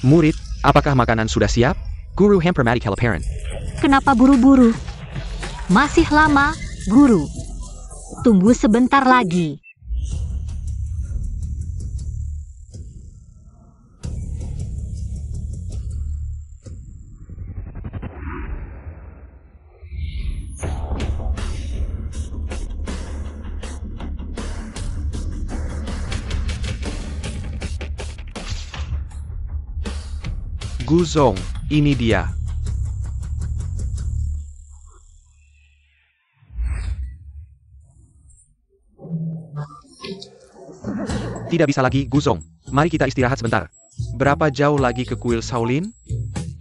Murid, apakah makanan sudah siap? Guru Hampermatic Helaparan. Kenapa buru-buru? Masih lama, Guru. Tunggu sebentar lagi. Guzong, ini dia. Tidak bisa lagi, Guzong. Mari kita istirahat sebentar. Berapa jauh lagi ke kuil Shaolin?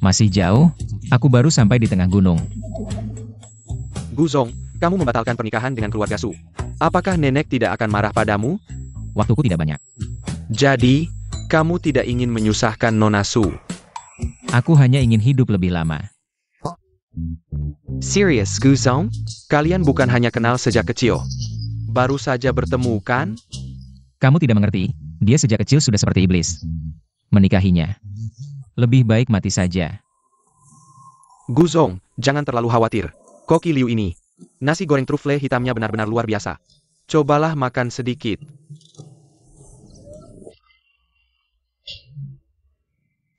Masih jauh, aku baru sampai di tengah gunung. Guzong, kamu membatalkan pernikahan dengan keluarga Su. Apakah nenek tidak akan marah padamu? Waktuku tidak banyak. Jadi, kamu tidak ingin menyusahkan Nona Su. Aku hanya ingin hidup lebih lama. Serius, Guzong? Kalian bukan hanya kenal sejak kecil. Baru saja bertemu, kan? Kamu tidak mengerti, dia sejak kecil sudah seperti iblis. Menikahinya. Lebih baik mati saja. Guzong, jangan terlalu khawatir. Koki Liu ini, nasi goreng truffle hitamnya benar-benar luar biasa. Cobalah makan sedikit.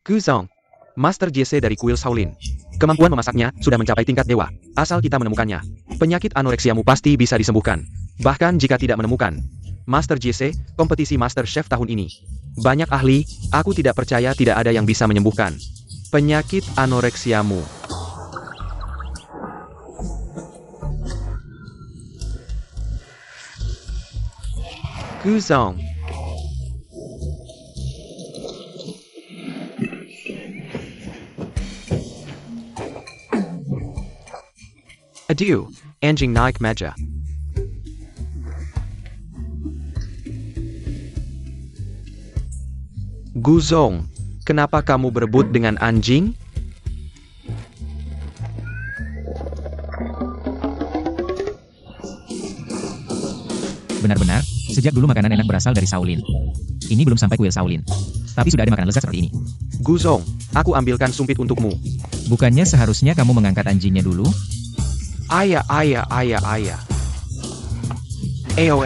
Guzong, Master JC dari kuil Shaolin. Kemampuan memasaknya sudah mencapai tingkat dewa, asal kita menemukannya. Penyakit anoreksiamu pasti bisa disembuhkan. Bahkan jika tidak menemukan. Master JC, kompetisi Master Chef tahun ini. Banyak ahli, aku tidak percaya tidak ada yang bisa menyembuhkan penyakit anoreksiamu. Guzong. Adieu, anjing naik meja. Guzong, kenapa kamu berebut dengan anjing? Benar-benar, sejak dulu makanan enak berasal dari Shaolin. Ini belum sampai kuil Shaolin. Tapi sudah ada makanan lezat seperti ini. Guzong, aku ambilkan sumpit untukmu. Bukannya seharusnya kamu mengangkat anjingnya dulu? Ayah. Eo.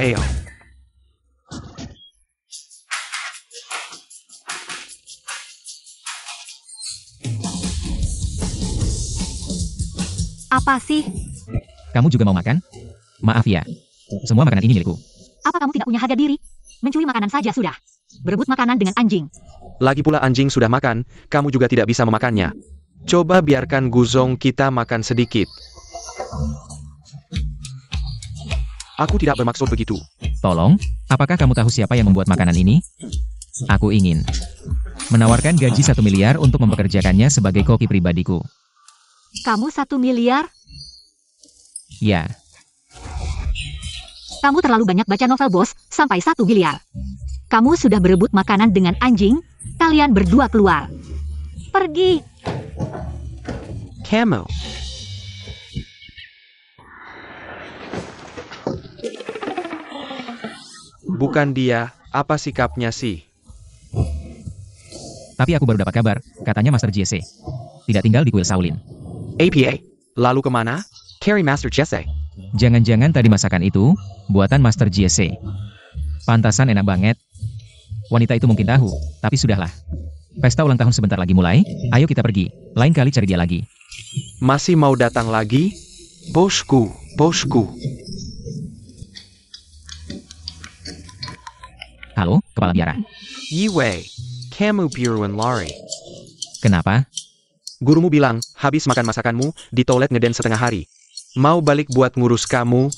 Apa sih? Kamu juga mau makan? Maaf ya. Semua makanan ini milikku. Apa kamu tidak punya harga diri? Mencuri makanan saja sudah. Berebut makanan dengan anjing. Lagi pula anjing sudah makan, kamu juga tidak bisa memakannya. Coba biarkan Guzong kita makan sedikit. Aku tidak bermaksud begitu. Tolong, apakah kamu tahu siapa yang membuat makanan ini? Aku ingin menawarkan gaji 1 miliar untuk mempekerjakannya sebagai koki pribadiku. Kamu 1 miliar? Ya. Kamu terlalu banyak baca novel bos, sampai 1 miliar. Kamu sudah berebut makanan dengan anjing, kalian berdua keluar. Pergi. Kamu. Bukan dia, apa sikapnya sih? Tapi aku baru dapat kabar, katanya Master JC tidak tinggal di kuil Shaolin. APA, lalu kemana? Carry Master JC. Jangan-jangan tadi masakan itu buatan Master JC. Pantasan enak banget. Wanita itu mungkin tahu, tapi sudahlah. Pesta ulang tahun sebentar lagi mulai, ayo kita pergi. Lain kali cari dia lagi. Masih mau datang lagi? Bosku. Halo, kepala biara. Yiwei, kamu buruan lari. Kenapa? Gurumu bilang, habis makan masakanmu, di toilet ngeden setengah hari. Mau balik buat ngurus kamu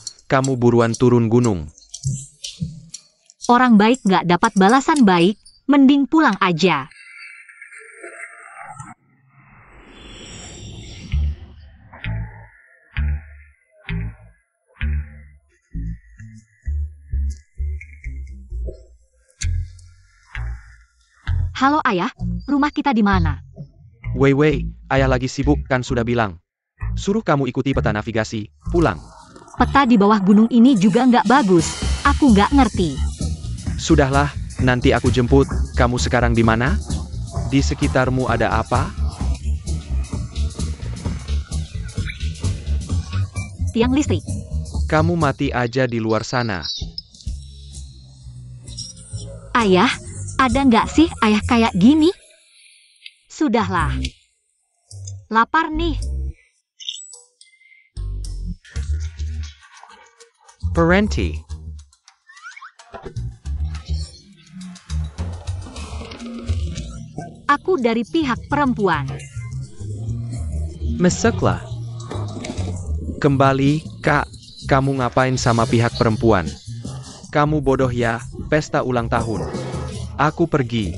buruan turun gunung. Orang baik gak dapat balasan baik, mending pulang aja. Halo ayah, rumah kita di mana? Wei, ayah lagi sibuk kan sudah bilang. Suruh kamu ikuti peta navigasi, pulang. Peta di bawah gunung ini juga nggak bagus, aku nggak ngerti. Sudahlah, nanti aku jemput, kamu sekarang di mana? Di sekitarmu ada apa? Tiang listrik. Kamu mati aja di luar sana. Ayah, ada nggak sih ayah kayak gini? Sudahlah. Lapar nih. Parenti. Aku dari pihak perempuan. Mesaklah. Kembali, Kak. Kamu ngapain sama pihak perempuan? Kamu bodoh ya, pesta ulang tahun. Aku pergi.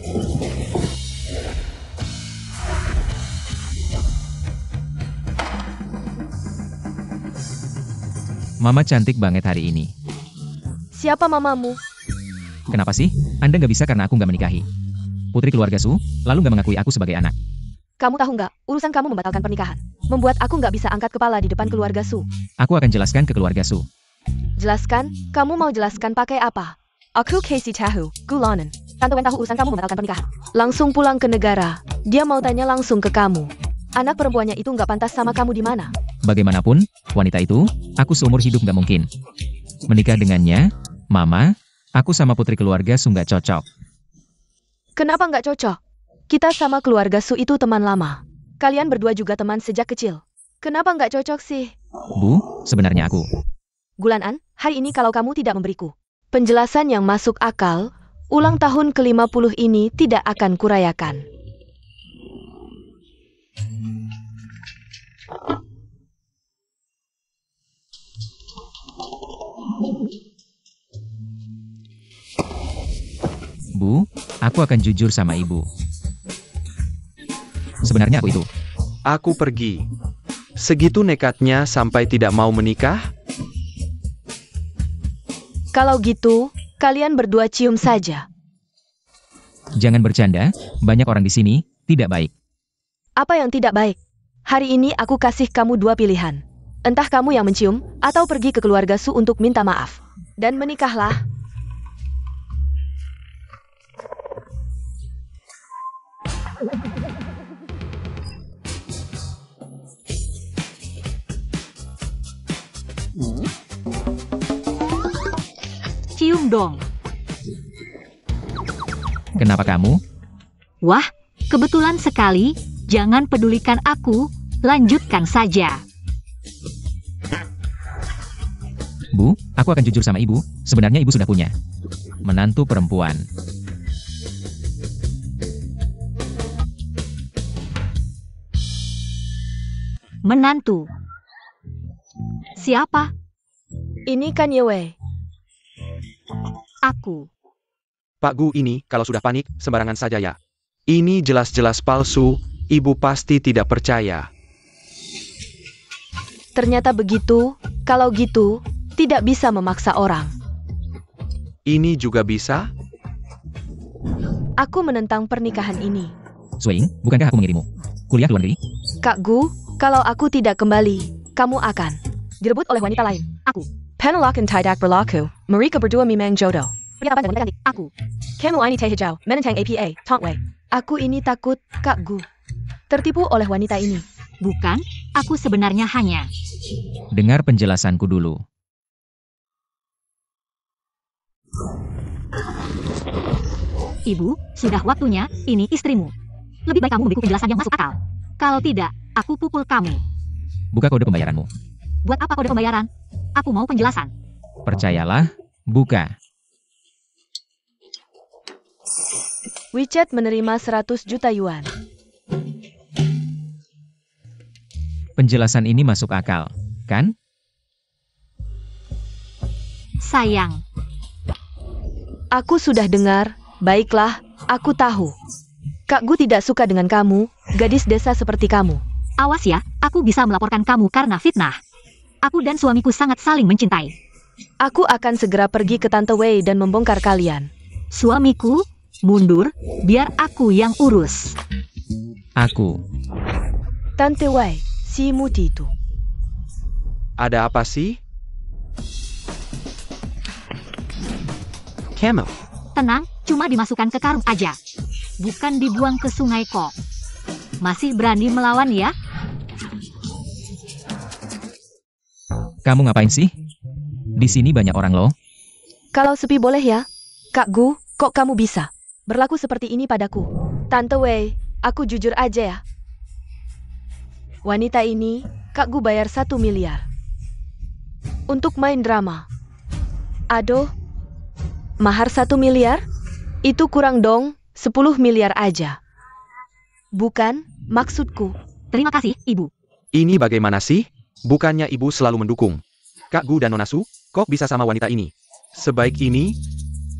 Mama cantik banget hari ini. Siapa mamamu? Kenapa sih? Anda nggak bisa karena aku nggak menikahi. Putri keluarga Su, lalu nggak mengakui aku sebagai anak. Kamu tahu nggak, urusan kamu membatalkan pernikahan. Membuat aku nggak bisa angkat kepala di depan keluarga Su. Aku akan jelaskan ke keluarga Su. Jelaskan? Kamu mau jelaskan pakai apa? Aku Casey tahu, Gulanen. Tante Wen tahu urusan kamu membatalkan pernikahan. Langsung pulang ke negara. Dia mau tanya langsung ke kamu. Anak perempuannya itu nggak pantas sama kamu di mana? Bagaimanapun, wanita itu, aku seumur hidup nggak mungkin. Menikah dengannya, Mama, aku sama putri keluarga Su nggak cocok. Kenapa nggak cocok? Kita sama keluarga Su itu teman lama. Kalian berdua juga teman sejak kecil. Kenapa nggak cocok sih? Bu, sebenarnya aku. Gulanan, hari ini kalau kamu tidak memberiku penjelasan yang masuk akal, ulang tahun ke-50 ini tidak akan kurayakan. Bu, aku akan jujur sama ibu. Sebenarnya aku itu. Aku pergi. Segitu nekatnya sampai tidak mau menikah? Kalau gitu, kalian berdua cium saja. Jangan bercanda, banyak orang di sini, tidak baik. Apa yang tidak baik? Hari ini aku kasih kamu dua pilihan. Entah kamu yang mencium, atau pergi ke keluarga Su untuk minta maaf. Dan menikahlah. Cium dong. Kenapa kamu? Wah, kebetulan sekali. Jangan pedulikan aku. Lanjutkan saja. Bu, aku akan jujur sama ibu. Sebenarnya ibu sudah punya menantu perempuan. Menantu. Siapa? Ini kan Yewe. Aku. Pak Gu ini, kalau sudah panik, sembarangan saja ya. Ini jelas-jelas palsu, ibu pasti tidak percaya. Ternyata begitu. Kalau gitu, tidak bisa memaksa orang. Ini juga bisa? Aku menentang pernikahan ini. Suing, bukankah aku mengirimu kuliah luar negeri? Kak Gu, kalau aku tidak kembali, kamu akan direbut oleh wanita lain. Aku. Penolakan tidak berlaku. Mereka berdua memang jodoh. Pernyataan dan wanita cantik. Aku. Kamu ini teh hijau, menentang APA, Tongwei. Aku ini takut, Kak Gu. Tertipu oleh wanita ini. Bukan, aku sebenarnya hanya. Dengar penjelasanku dulu. Ibu, sudah waktunya, ini istrimu. Lebih baik kamu memberiku penjelasan yang masuk akal. Kalau tidak, aku pukul kamu. Buka kode pembayaranmu. Buat apa kode pembayaran? Aku mau penjelasan. Percayalah, buka. WeChat menerima 100 juta yuan. Penjelasan ini masuk akal, kan? Sayang. Aku sudah dengar. Baiklah, aku tahu. Kak Gu tidak suka dengan kamu, gadis desa seperti kamu. Awas ya, aku bisa melaporkan kamu karena fitnah. Aku dan suamiku sangat saling mencintai. Aku akan segera pergi ke Tante Wei dan membongkar kalian. Suamiku, mundur, biar aku yang urus. Aku. Tante Wei, si Muti itu. Ada apa sih? Camel. Tenang, cuma dimasukkan ke karung aja. bukan dibuang ke sungai kok. Masih berani melawan ya? Kamu ngapain sih? Di sini banyak orang loh. Kalau sepi boleh ya? Kak Gu, kok kamu bisa berlaku seperti ini padaku? Tante Wei, aku jujur aja ya. Wanita ini, Kak Gu bayar 1 miliar. Untuk main drama. Aduh, mahar 1 miliar? Itu kurang dong, 10 miliar aja. Bukan, maksudku. Terima kasih, Ibu. Ini bagaimana sih? Bukannya ibu selalu mendukung Kak Gu dan Nona Su, kok bisa sama wanita ini? Sebaik ini?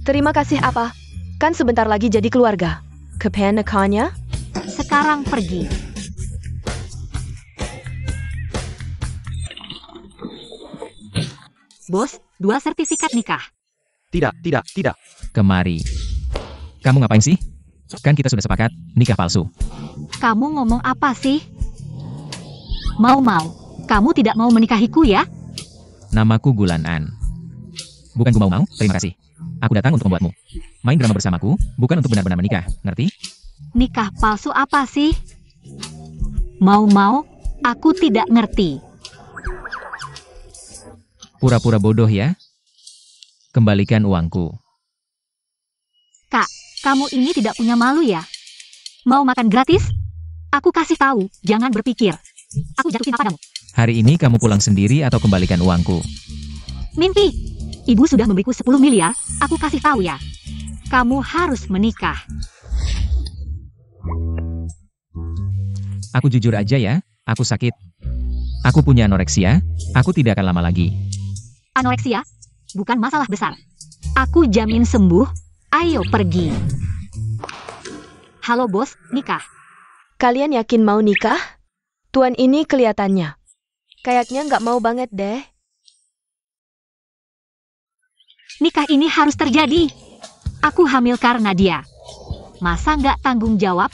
Terima kasih apa? Kan sebentar lagi jadi keluarga. Kepenekannya? Sekarang pergi. Bos, 2 sertifikat nikah. Tidak. Kemari. Kamu ngapain sih? Kan kita sudah sepakat, nikah palsu. Kamu ngomong apa sih? Mau, kamu tidak mau menikahiku ya? Namaku Gulan An. Bukan gue mau, terima kasih. Aku datang untuk membuatmu main drama bersamaku, bukan untuk benar-benar menikah, ngerti? Nikah palsu apa sih? Mau, aku tidak ngerti. Pura-pura bodoh ya? Kembalikan uangku. Kak, kamu ini tidak punya malu ya? Mau makan gratis? Aku kasih tahu, jangan berpikir. Aku jatuh cinta padamu. Hari ini kamu pulang sendiri atau kembalikan uangku? Mimpi. Ibu sudah memberiku 10 miliar, aku kasih tahu ya. Kamu harus menikah. Aku jujur aja ya, aku sakit. Aku punya anoreksia, aku tidak akan lama lagi. Anoreksia? Bukan masalah besar. Aku jamin sembuh, ayo pergi. Halo bos, nikah. Kalian yakin mau nikah? Tuan ini kelihatannya kayaknya nggak mau banget deh. Nikah ini harus terjadi. Aku hamil karena dia. Masa nggak tanggung jawab?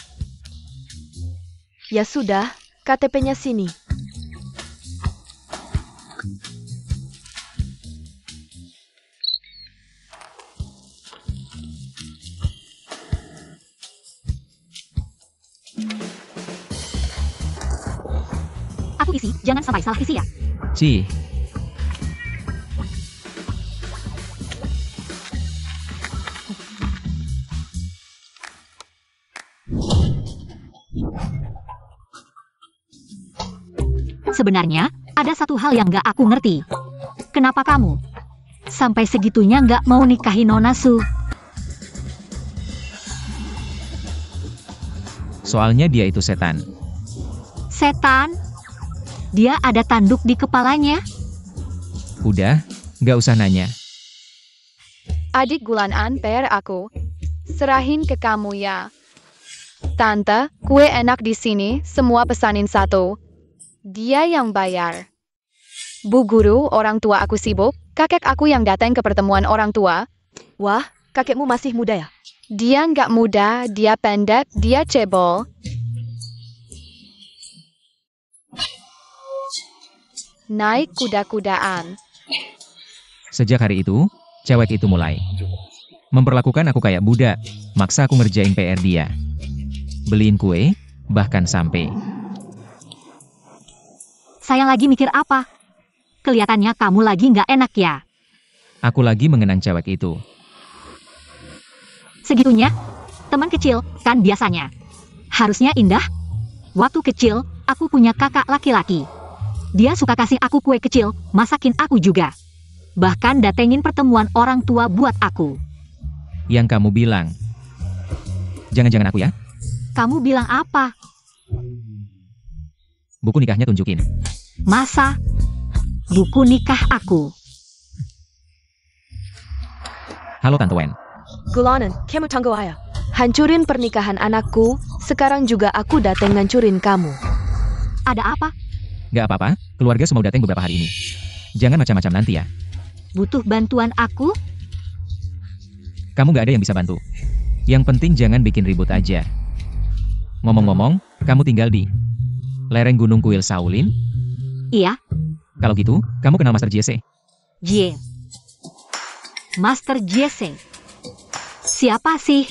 Ya sudah, KTP-nya sini. Aku isi, jangan sampai salah isi ya. Cih. Sebenarnya, ada satu hal yang nggak aku ngerti. Kenapa kamu sampai segitunya nggak mau nikahi Nona Su? Soalnya dia itu setan. Setan? Dia ada tanduk di kepalanya? Udah, gak usah nanya. Adik Gulan An PR aku. Serahin ke kamu ya. Tante, kue enak di sini, semua pesanin satu. Dia yang bayar. Bu guru, orang tua aku sibuk, kakek aku yang datang ke pertemuan orang tua. Wah, kakekmu masih muda ya? Dia nggak muda, dia pendek, dia cebol. Naik kuda-kudaan. Sejak hari itu, cewek itu mulai memperlakukan aku kayak budak, maksa aku ngerjain PR dia. Beliin kue, bahkan sampai. Saya lagi mikir apa? Kelihatannya kamu lagi nggak enak ya? Aku lagi mengenang cewek itu. Segitunya? Teman kecil, kan biasanya. Harusnya indah. Waktu kecil, aku punya kakak laki-laki. Dia suka kasih aku kue kecil, masakin aku juga. Bahkan datengin pertemuan orang tua buat aku. Yang kamu bilang. Jangan-jangan aku ya? Kamu bilang apa? Buku nikahnya tunjukin. Masa? Buku nikah aku. Halo Tante Wen. Gulanan, kamu tangguh ayah. Hancurin pernikahan anakku, sekarang juga aku dateng ngancurin kamu. Ada apa? Gak apa-apa, keluarga semua datang beberapa hari ini. Jangan macam-macam nanti ya. Butuh bantuan aku? Kamu gak ada yang bisa bantu. Yang penting jangan bikin ribut aja. Ngomong-ngomong, kamu tinggal di lereng Gunung Kuil Shaolin? Iya. Kalau gitu, kamu kenal Master Jesse? Jie. Master Jesse. Siapa sih?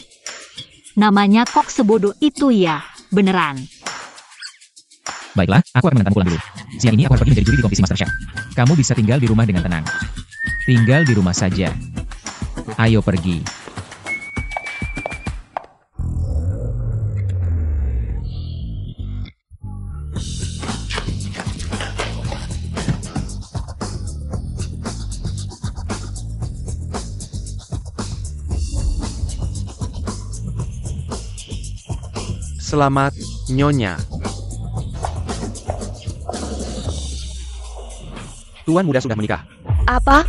Namanya kok sebodoh itu ya, beneran. Baiklah, aku akan menentang pulang dulu. Siang ini aku harus pergi menjadi juri di kompetisi MasterChef. Kamu bisa tinggal di rumah dengan tenang. Tinggal di rumah saja. Ayo pergi. Selamat, Nyonya. Tuan muda sudah menikah. Apa?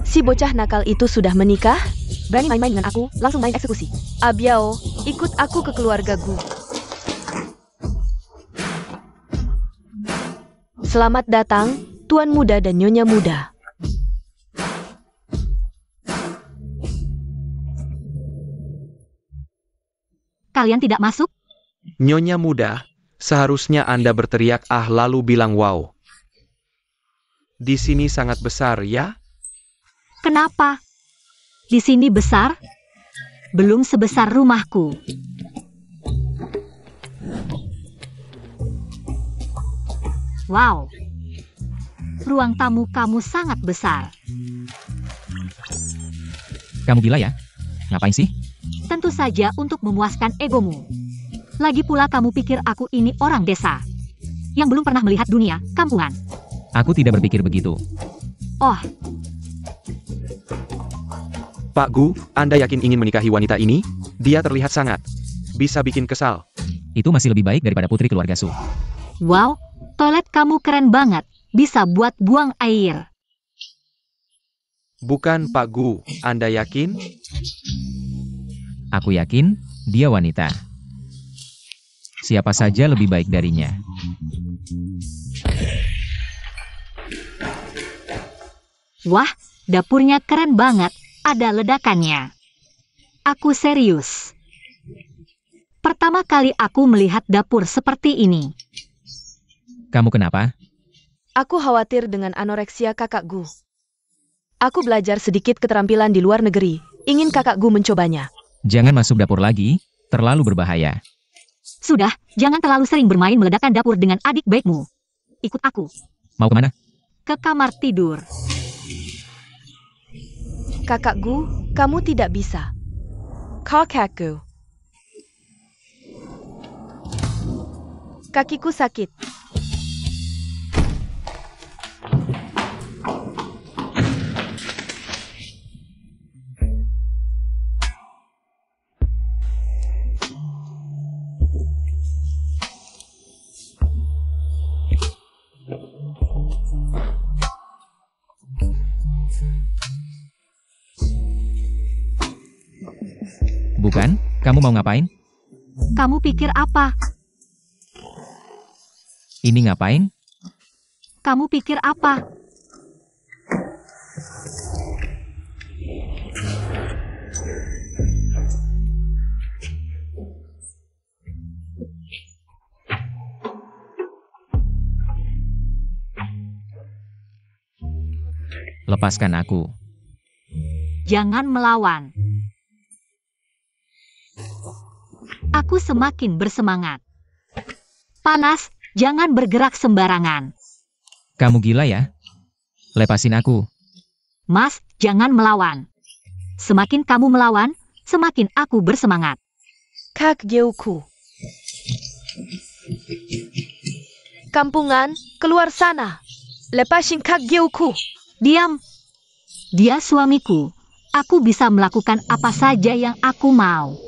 Si bocah nakal itu sudah menikah? Berani main-main dengan aku, langsung main eksekusi. Abiao, ikut aku ke keluarga Gu. Selamat datang, Tuan muda dan Nyonya muda. Kalian tidak masuk? Nyonya muda, seharusnya Anda berteriak ah lalu bilang wow. Di sini sangat besar ya? Kenapa? Di sini besar? Belum sebesar rumahku. Wow. Ruang tamu kamu sangat besar. Kamu gila ya? Ngapain sih? Tentu saja untuk memuaskan egomu. Lagi pula kamu pikir aku ini orang desa yang belum pernah melihat dunia kampungan. Aku tidak berpikir begitu. Oh, Pak Gu, Anda yakin ingin menikahi wanita ini? Dia terlihat sangat bisa bikin kesal. Itu masih lebih baik daripada putri keluarga Su. wow, toilet kamu keren banget. Bisa buat buang air. Bukan Pak Gu, Anda yakin? Aku yakin, dia wanita. Siapa saja lebih baik darinya. Wah, dapurnya keren banget. Ada ledakannya. Aku serius. Pertama kali aku melihat dapur seperti ini. Kamu kenapa? Aku khawatir dengan anoreksia kakak Gu. Aku belajar sedikit keterampilan di luar negeri. Ingin kakak Gu mencobanya. Jangan masuk dapur lagi, terlalu berbahaya. Sudah, jangan terlalu sering bermain meledakkan dapur dengan adik baikmu. Ikut aku. Mau kemana? Ke kamar tidur. Kakak Gu, kamu tidak bisa. Kakakku. Kakiku sakit. Bukan, kamu mau ngapain? Kamu pikir apa? Ini ngapain? Kamu pikir apa? Lepaskan aku. Jangan melawan. Aku semakin bersemangat. Panas, jangan bergerak sembarangan. Kamu gila ya? Lepasin aku. Mas, jangan melawan. Semakin kamu melawan, semakin aku bersemangat. Kak Geuku. Kampungan, keluar sana. Lepasin Kak Geuku. Diam. Dia suamiku. Aku bisa melakukan apa saja yang aku mau.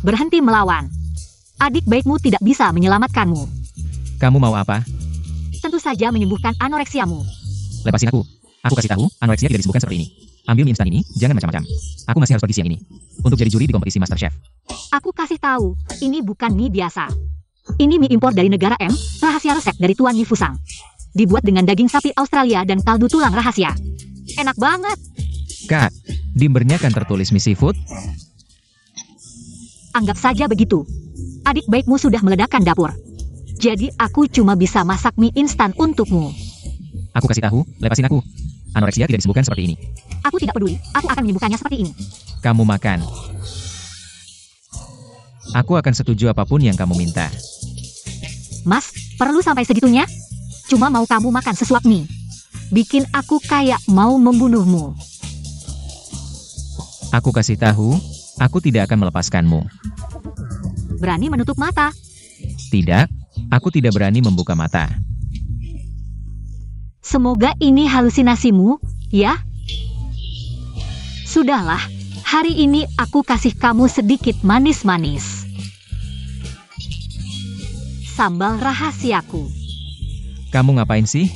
Berhenti melawan. Adik baikmu tidak bisa menyelamatkanmu. Kamu mau apa? Tentu saja menyembuhkan anoreksiamu. Lepasin aku. Aku kasih tahu, anoreksia tidak disembuhkan seperti ini. Ambil mie instan ini, jangan macam-macam. Aku masih harus pergi siang ini. Untuk jadi juri di kompetisi MasterChef. Aku kasih tahu, ini bukan mie biasa. Ini mie impor dari negara M, rahasia resep dari Tuan Mi Fusang. Dibuat dengan daging sapi Australia dan kaldu tulang rahasia. Enak banget. Kak, di embernya kan tertulis mie seafood. Anggap saja begitu. Adik baikmu sudah meledakkan dapur. Jadi aku cuma bisa masak mie instan untukmu. Aku kasih tahu, lepasin aku. Anoreksia tidak disembuhkan seperti ini. Aku tidak peduli, aku akan menyembuhkannya seperti ini. Kamu makan. Aku akan setuju apapun yang kamu minta. Mas, perlu sampai segitunya? Cuma mau kamu makan sesuap mie. Bikin aku kayak mau membunuhmu. Aku kasih tahu, aku tidak akan melepaskanmu. Berani menutup mata? Tidak, aku tidak berani membuka mata. Semoga ini halusinasimu, ya? Sudahlah, hari ini aku kasih kamu sedikit manis-manis. Sambal rahasiaku. Kamu ngapain sih?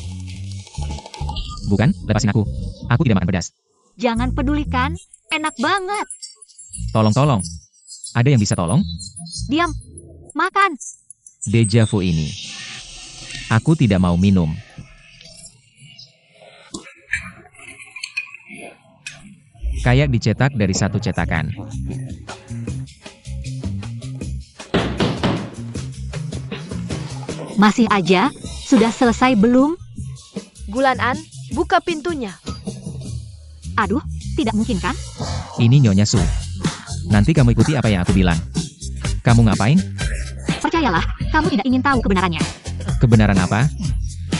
Bukan, lepasin aku. Aku tidak makan pedas. Jangan pedulikan, enak banget. Tolong. Ada yang bisa tolong? Diam, makan. Deja vu ini. Aku tidak mau minum. Kayak dicetak dari satu cetakan. Masih aja, sudah selesai belum? Gulan-an, buka pintunya. Aduh, tidak mungkin kan? Ini Nyonya Su. Nanti kamu ikuti apa yang aku bilang. Kamu ngapain? Percayalah, kamu tidak ingin tahu kebenarannya. Kebenaran apa?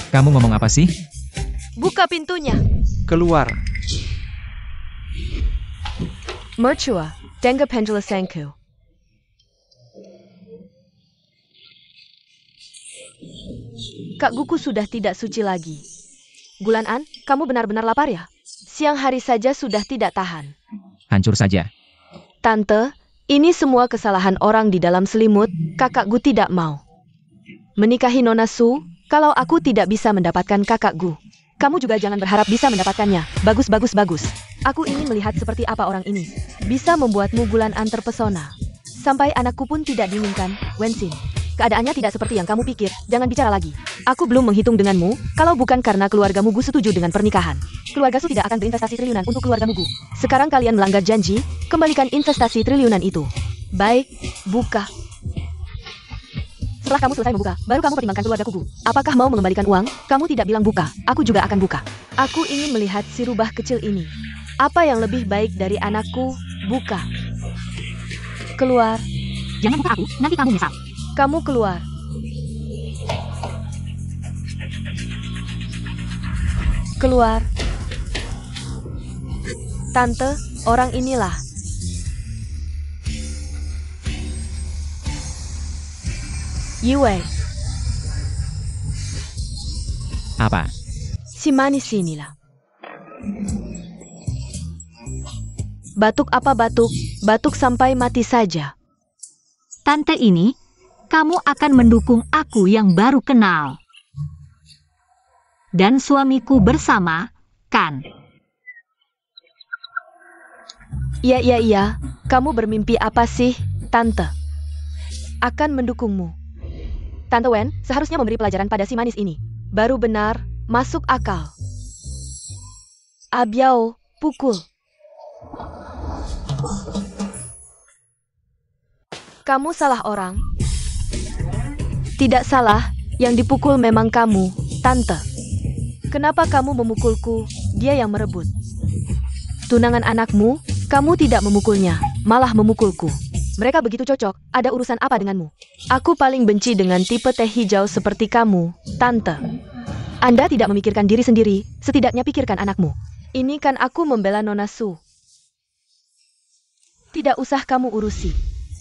Kamu ngomong apa sih? Buka pintunya. Keluar. Mercua, Denga Pendula Sangku. Kak Guku sudah tidak suci lagi. Gulan-an, kamu benar-benar lapar ya? Siang hari saja sudah tidak tahan. Hancur saja. Tante, ini semua kesalahan orang di dalam selimut. Kakak Gu tidak mau menikahi Nona Su kalau aku tidak bisa mendapatkan kakak Gu. Kamu juga jangan berharap bisa mendapatkannya. Bagus. Aku ingin melihat seperti apa orang ini. Bisa membuatmu Gulan-an terpesona. Sampai anakku pun tidak diinginkan, Wensin. Keadaannya tidak seperti yang kamu pikir. Jangan bicara lagi. Aku belum menghitung denganmu, kalau bukan karena keluargamu Gu setuju dengan pernikahan. Keluarga Su tidak akan berinvestasi triliunan untuk keluargamu Gu. Sekarang kalian melanggar janji, kembalikan investasi triliunan itu. Baik, buka. Setelah kamu selesai membuka, baru kamu pertimbangkan keluarga Gu. Apakah mau mengembalikan uang? Kamu tidak bilang buka, aku juga akan buka. Aku ingin melihat si rubah kecil ini. Apa yang lebih baik dari anakku? Buka. Keluar. Jangan buka aku, nanti kamu menyesal. Kamu keluar. Keluar. Tante, orang inilah. Yue, Apa? si manis inilah. Batuk apa batuk? Batuk sampai mati saja. Tante ini, kamu akan mendukung aku yang baru kenal. Dan suamiku bersama, kan? Iya. Kamu bermimpi apa sih, Tante? Akan mendukungmu. Tante Wen seharusnya memberi pelajaran pada si manis ini. Baru benar, masuk akal. Abiao, pukul. Kamu salah orang. Tidak salah, yang dipukul memang kamu, Tante. Kenapa kamu memukulku? Dia yang merebut. Tunangan anakmu, kamu tidak memukulnya, malah memukulku. Mereka begitu cocok, ada urusan apa denganmu? Aku paling benci dengan tipe teh hijau seperti kamu, Tante. Anda tidak memikirkan diri sendiri, setidaknya pikirkan anakmu. Ini kan aku membela Nona Su. Tidak usah kamu urusi.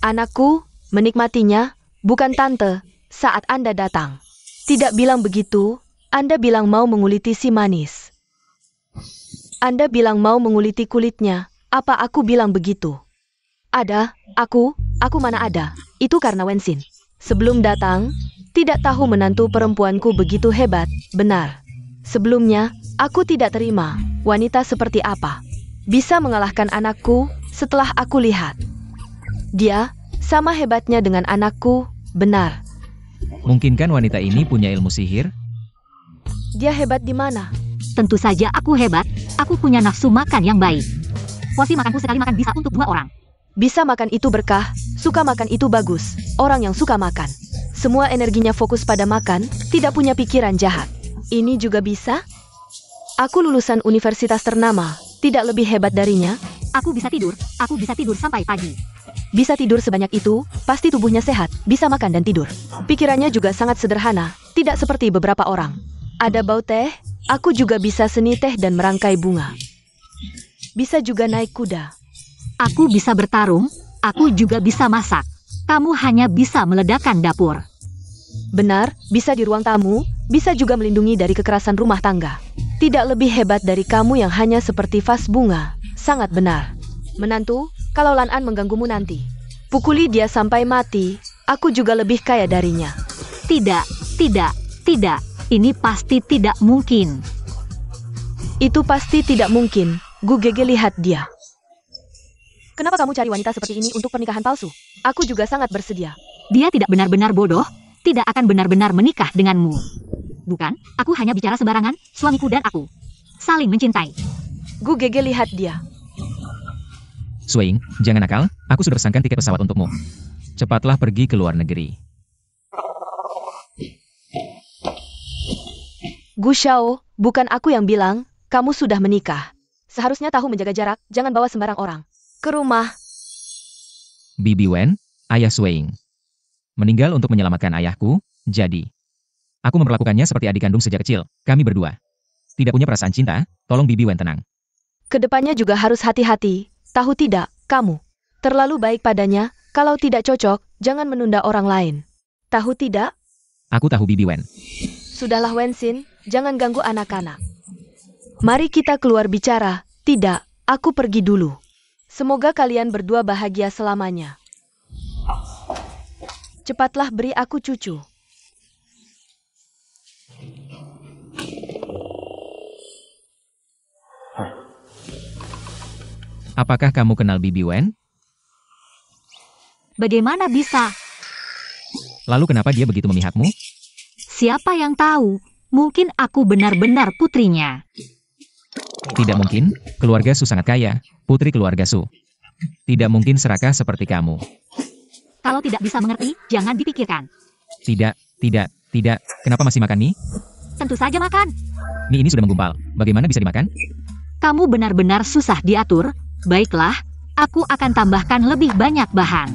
Anakku menikmatinya, bukan Tante, saat Anda datang. Tidak bilang begitu, Anda bilang mau menguliti si manis. Anda bilang mau menguliti kulitnya, apa aku bilang begitu? Ada, aku mana ada. Itu karena Wensin. Sebelum datang, tidak tahu menantu perempuanku begitu hebat, benar. Sebelumnya, aku tidak terima wanita seperti apa. Bisa mengalahkan anakku setelah aku lihat. Dia sama hebatnya dengan anakku, benar. Mungkinkah wanita ini punya ilmu sihir? Dia hebat di mana? Tentu saja aku hebat, aku punya nafsu makan yang baik. Porsi makanku sekali makan bisa untuk 2 orang. Bisa makan itu berkah, suka makan itu bagus. Orang yang suka makan. Semua energinya fokus pada makan, tidak punya pikiran jahat. Ini juga bisa? Aku lulusan universitas ternama, tidak lebih hebat darinya? Aku bisa tidur sampai pagi. bisa tidur sebanyak itu, pasti tubuhnya sehat, bisa makan dan tidur. Pikirannya juga sangat sederhana, tidak seperti beberapa orang. Ada bau teh, aku juga bisa seni teh dan merangkai bunga. Bisa juga naik kuda. Aku bisa bertarung, aku juga bisa masak. Kamu hanya bisa meledakkan dapur. Benar, bisa di ruang tamu, bisa juga melindungi dari kekerasan rumah tangga. Tidak lebih hebat dari kamu yang hanya seperti vas bunga. Sangat benar. Menantu, kalau Lan An mengganggumu nanti, pukuli dia sampai mati, aku juga lebih kaya darinya. Tidak, tidak, tidak. Ini pasti tidak mungkin. Itu pasti tidak mungkin. Gu Gege lihat dia. Kenapa kamu cari wanita seperti ini untuk pernikahan palsu? Aku juga sangat bersedia. Dia tidak benar-benar bodoh, tidak akan benar-benar menikah denganmu. Bukan, aku hanya bicara sembarangan, suamiku dan aku saling mencintai. Gu Gege lihat dia. Swaing, jangan nakal, aku sudah pesankan tiket pesawat untukmu. Cepatlah pergi ke luar negeri. Gu Shao, bukan aku yang bilang, kamu sudah menikah. Seharusnya tahu menjaga jarak, jangan bawa sembarang orang ke rumah. Bibi Wen, ayah Swaing, meninggal untuk menyelamatkan ayahku, jadi aku memperlakukannya seperti adik kandung sejak kecil. Kami berdua tidak punya perasaan cinta, tolong Bibi Wen tenang. Kedepannya juga harus hati-hati. Tahu tidak, kamu terlalu baik padanya, kalau tidak cocok, jangan menunda orang lain. Tahu tidak? Aku tahu Bibi Wen. Sudahlah Wensin, jangan ganggu anak-anak. Mari kita keluar bicara. Tidak, aku pergi dulu. Semoga kalian berdua bahagia selamanya. Cepatlah beri aku cucu. Apakah kamu kenal Bibi Wen? Bagaimana bisa? Lalu kenapa dia begitu memihakmu? Siapa yang tahu? Mungkin aku benar-benar putrinya. Tidak mungkin, keluarga Su sangat kaya, putri keluarga Su. Tidak mungkin serakah seperti kamu. Kalau tidak bisa mengerti, jangan dipikirkan. Tidak, kenapa masih makan mie? Tentu saja makan. Mie ini sudah menggumpal, bagaimana bisa dimakan? Kamu benar-benar susah diatur. Baiklah, aku akan tambahkan lebih banyak bahan.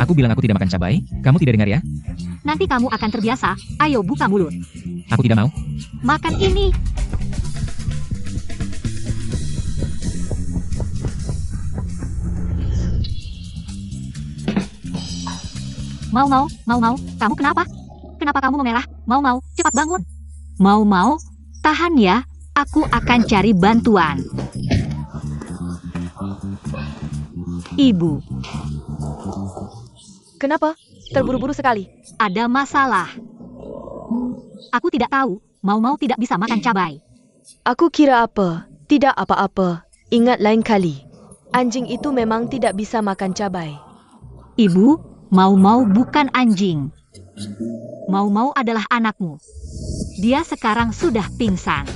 Aku bilang aku tidak makan cabai, kamu tidak dengar ya? Nanti kamu akan terbiasa, ayo buka mulut. Aku tidak mau. Makan ini. Mau, kamu kenapa? Kenapa kamu memerah? Mau, cepat bangun. Mau, tahan ya, aku akan cari bantuan. Ibu. Kenapa? Terburu-buru sekali. Ada masalah. Aku tidak tahu, Mau tidak bisa makan cabai. Aku kira apa? Tidak apa-apa. Ingat lain kali. Anjing itu memang tidak bisa makan cabai. Ibu, Mau bukan anjing. Mau adalah anakmu. Dia sekarang sudah pingsan.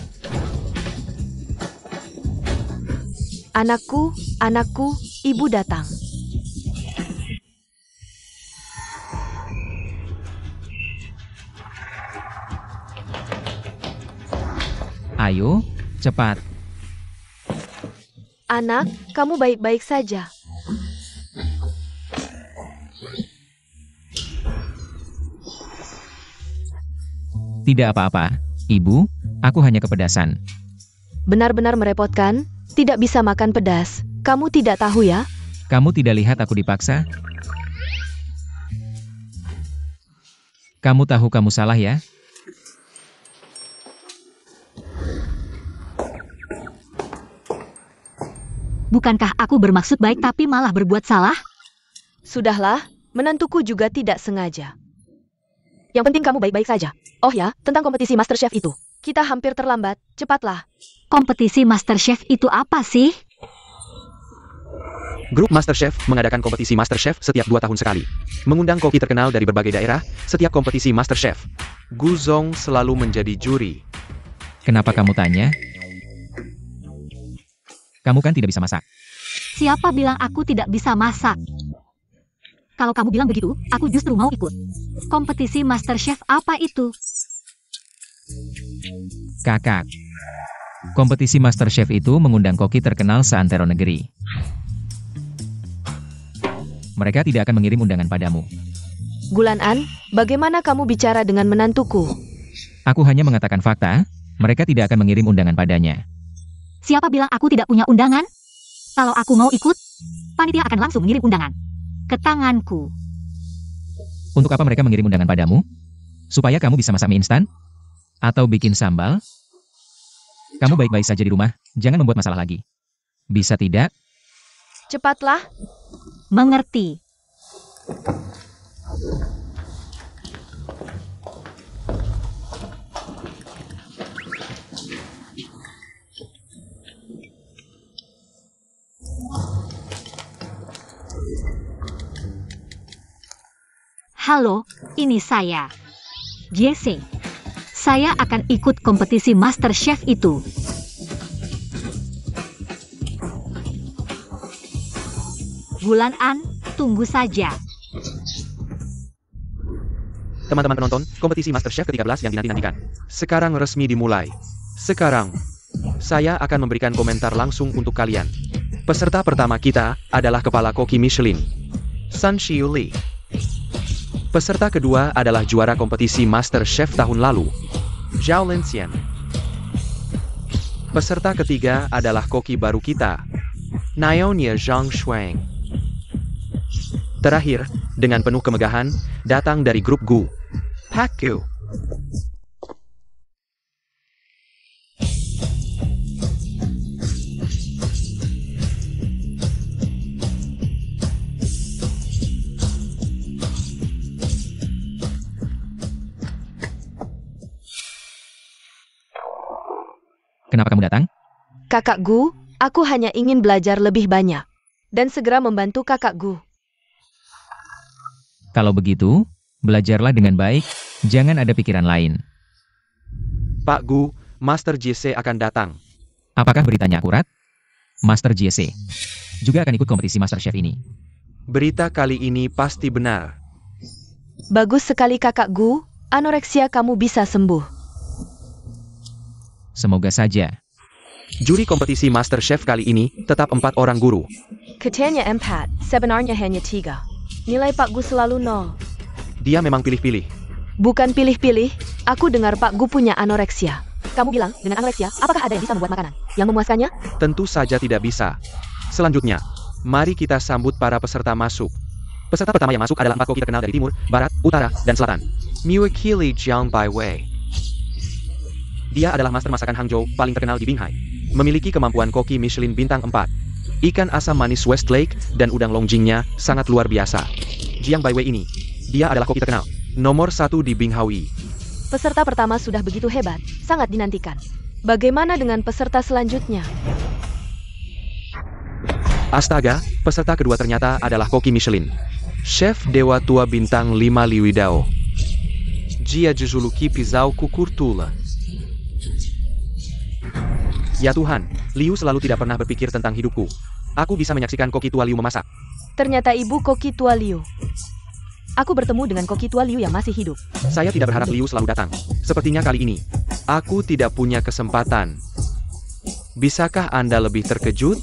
Anakku, ibu datang. Ayo, cepat. Anak, kamu baik-baik saja. Tidak apa-apa, Ibu, aku hanya kepedasan. Benar-benar merepotkan, tidak bisa makan pedas. Kamu tidak tahu ya? Kamu tidak lihat aku dipaksa? Kamu tahu kamu salah ya? Bukankah aku bermaksud baik tapi malah berbuat salah? Sudahlah, menantuku juga tidak sengaja. Yang penting kamu baik-baik saja. Oh ya, tentang kompetisi MasterChef itu. Kita hampir terlambat, cepatlah. Kompetisi MasterChef itu apa sih? Grup MasterChef mengadakan kompetisi MasterChef setiap 2 tahun sekali. Mengundang koki terkenal dari berbagai daerah, setiap kompetisi MasterChef. Gu Zong selalu menjadi juri. Kenapa kamu tanya? Kamu kan tidak bisa masak. Siapa bilang aku tidak bisa masak? Kalau kamu bilang begitu, aku justru mau ikut. Kompetisi MasterChef apa itu? Kakak. Kompetisi MasterChef itu mengundang koki terkenal seantero negeri. mereka tidak akan mengirim undangan padamu. Gulan-an, bagaimana kamu bicara dengan menantuku? Aku hanya mengatakan fakta, mereka tidak akan mengirim undangan padanya. Siapa bilang aku tidak punya undangan? Kalau aku mau ikut, panitia akan langsung mengirim undangan ke tanganku. Untuk apa mereka mengirim undangan padamu? Supaya kamu bisa masak mie instan? Atau bikin sambal? Kamu baik-baik saja di rumah, jangan membuat masalah lagi. Bisa tidak? Cepatlah. Mengerti. Halo, ini saya, Jesse. Saya akan ikut kompetisi Master Chef itu. Gulan-an, tunggu saja. Teman-teman penonton, kompetisi Master Chef ke-13 yang dinanti-nantikan sekarang resmi dimulai. Sekarang, saya akan memberikan komentar langsung untuk kalian. Peserta pertama kita adalah Kepala Koki Michelin, Sun Xiu Li. Peserta kedua adalah juara kompetisi Master Chef tahun lalu, Zhao Linxian. Peserta ketiga adalah koki baru kita, Naonia Zhang Shuang. Terakhir, dengan penuh kemegahan, datang dari grup Gu, Pak Gu. Kenapa kamu datang? Kakak Gu, aku hanya ingin belajar lebih banyak dan segera membantu kakak Gu. Kalau begitu, belajarlah dengan baik, jangan ada pikiran lain. Pak Gu, Master Jesse akan datang. Apakah beritanya akurat? Master Jesse juga akan ikut kompetisi Master Chef ini. Berita kali ini pasti benar. Bagus sekali kakak Gu, anoreksia kamu bisa sembuh. Semoga saja. Juri kompetisi Master Chef kali ini tetap 4 orang guru. Katanya 4, sebenarnya hanya 3. Nilai Pak Gu selalu 0. Dia memang pilih-pilih. Bukan pilih-pilih, aku dengar Pak Gu punya anoreksia. Kamu bilang, dengan anoreksia, apakah ada yang bisa membuat makanan yang memuaskannya? Tentu saja tidak bisa. Selanjutnya, mari kita sambut para peserta masuk. Peserta pertama yang masuk adalah 4 koki terkenal dari timur, barat, utara, dan selatan. Mewakili Jiang Baiwei. Dia adalah master masakan Hangzhou paling terkenal di Binghai. Memiliki kemampuan koki Michelin bintang 4. Ikan asam manis Westlake dan udang longjingnya sangat luar biasa. Jiang Baiwei ini, dia adalah koki terkenal, nomor 1 di Binghaui. Peserta pertama sudah begitu hebat, sangat dinantikan. Bagaimana dengan peserta selanjutnya? Astaga, peserta kedua ternyata adalah koki Michelin. Chef Dewa Tua bintang 5 Liu Dao. Jia Juzuluki Pizau Kukurtula. Ya Tuhan, Liu selalu tidak pernah berpikir tentang hidupku. Aku bisa menyaksikan koki tua Liu memasak. Ternyata ibu koki tua Liu. Aku bertemu dengan koki tua Liu yang masih hidup. Saya tidak berharap Liu selalu datang. Sepertinya kali ini, aku tidak punya kesempatan. Bisakah Anda lebih terkejut?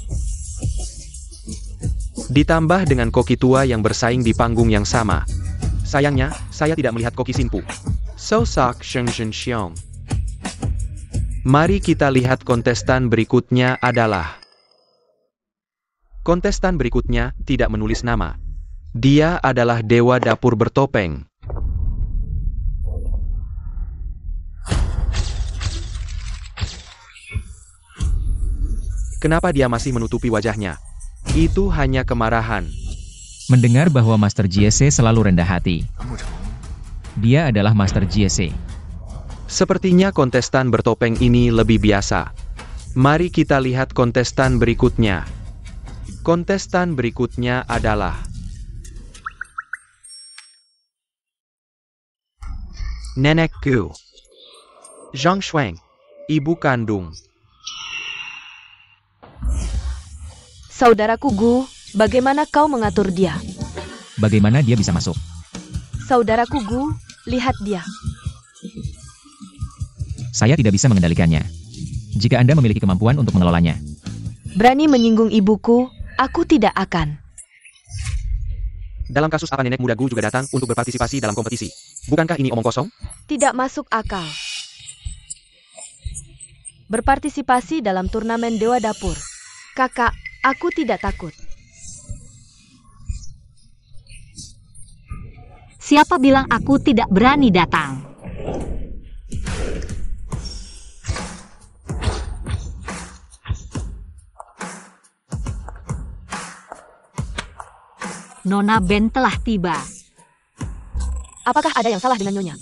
Ditambah dengan koki tua yang bersaing di panggung yang sama. Sayangnya, saya tidak melihat koki Sinpu. So Sak Sheng Zhen Xiong. Mari kita lihat kontestan berikutnya adalah. Kontestan berikutnya tidak menulis nama. Dia adalah dewa dapur bertopeng. Kenapa dia masih menutupi wajahnya? Itu hanya kemarahan. Mendengar bahwa Master Jesse selalu rendah hati. Dia adalah Master Jesse. Sepertinya kontestan bertopeng ini lebih biasa. Mari kita lihat kontestan berikutnya. Kontestan berikutnya adalah Nenek Gu, Zhang Shuang, ibu kandung. Saudaraku Gu, bagaimana kau mengatur dia? Bagaimana dia bisa masuk? Saudaraku Gu, lihat dia. Saya tidak bisa mengendalikannya. Jika Anda memiliki kemampuan untuk mengelolanya. Berani menyinggung ibuku, aku tidak akan. Dalam kasus apa nenek muda Gu juga datang untuk berpartisipasi dalam kompetisi? Bukankah ini omong kosong? Tidak masuk akal. Berpartisipasi dalam turnamen Dewa Dapur. Kakak, aku tidak takut. Siapa bilang aku tidak berani datang? Nona Ben telah tiba. Apakah ada yang salah dengan Nyonya?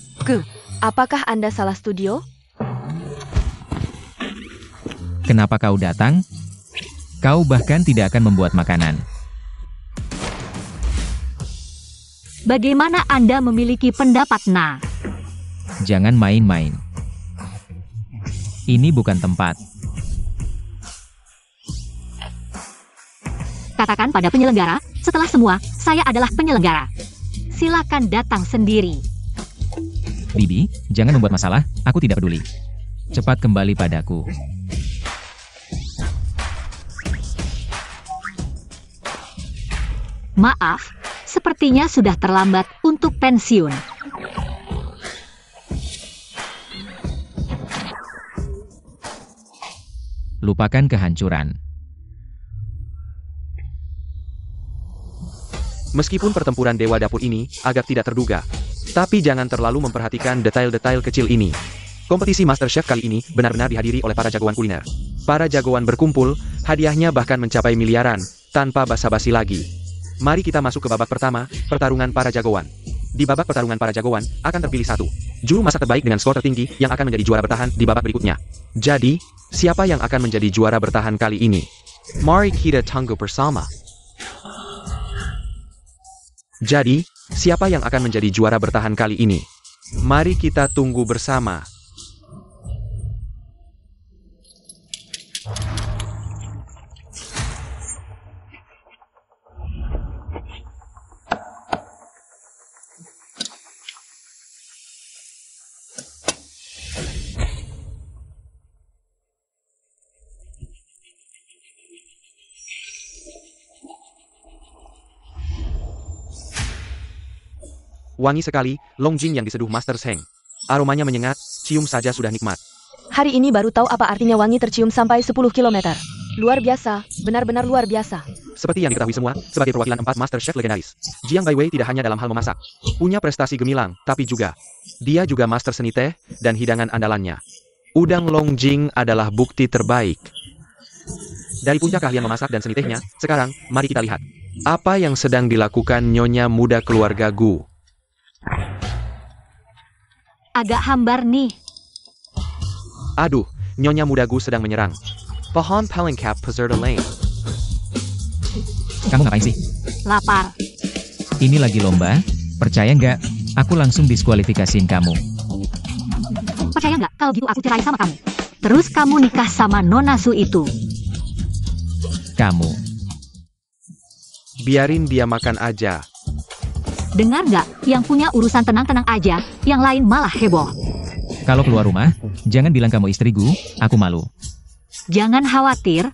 Apakah Anda salah studio? Kenapa kau datang? Kau bahkan tidak akan membuat makanan. Bagaimana Anda memiliki pendapat, Na? Jangan main-main. Ini bukan tempat. Katakan pada penyelenggara, setelah semua, saya adalah penyelenggara. Silakan datang sendiri. Bibi, jangan membuat masalah, aku tidak peduli. Cepat kembali padaku. Maaf, sepertinya sudah terlambat untuk pensiun. Lupakan kehancuran. Meskipun pertempuran Dewa Dapur ini agak tidak terduga, tapi jangan terlalu memperhatikan detail-detail kecil ini. Kompetisi MasterChef kali ini benar-benar dihadiri oleh para jagoan kuliner. Para jagoan berkumpul, hadiahnya bahkan mencapai miliaran, tanpa basa-basi lagi. Mari kita masuk ke babak pertama, pertarungan para jagoan. Di babak pertarungan para jagoan, akan terpilih satu juru masak terbaik dengan skor tertinggi yang akan menjadi juara bertahan di babak berikutnya. Jadi, siapa yang akan menjadi juara bertahan kali ini? Mari kita tunggu bersama. Jadi, siapa yang akan menjadi juara bertahan kali ini? Mari kita tunggu bersama. Wangi sekali, longjing yang diseduh Master Sheng. Aromanya menyengat, cium saja sudah nikmat. Hari ini baru tahu apa artinya wangi tercium sampai 10 km. Luar biasa, benar-benar luar biasa. Seperti yang diketahui semua, sebagai perwakilan 4 Master Chef legendaris, Jiang Baiwei tidak hanya dalam hal memasak, punya prestasi gemilang, tapi juga, dia juga master seni teh dan hidangan andalannya. Udang longjing adalah bukti terbaik. Dari puncak keahlian memasak dan seni tehnya, sekarang, mari kita lihat. Apa yang sedang dilakukan Nyonya muda keluarga Gu? Agak hambar nih. Aduh, Nyonya muda Gu sedang menyerang. Pohon Pelengkap peserta lane. Kamu ngapain sih? Lapar. Ini lagi lomba, percaya nggak? Aku langsung diskualifikasiin kamu. Percaya nggak kalau gitu aku cerai sama kamu? Terus kamu nikah sama Nona Su itu. Kamu. Biarin dia makan aja. Dengar nggak? Yang punya urusan tenang-tenang aja, yang lain malah heboh. Kalau keluar rumah, jangan bilang kamu istri Gu, aku malu. Jangan khawatir,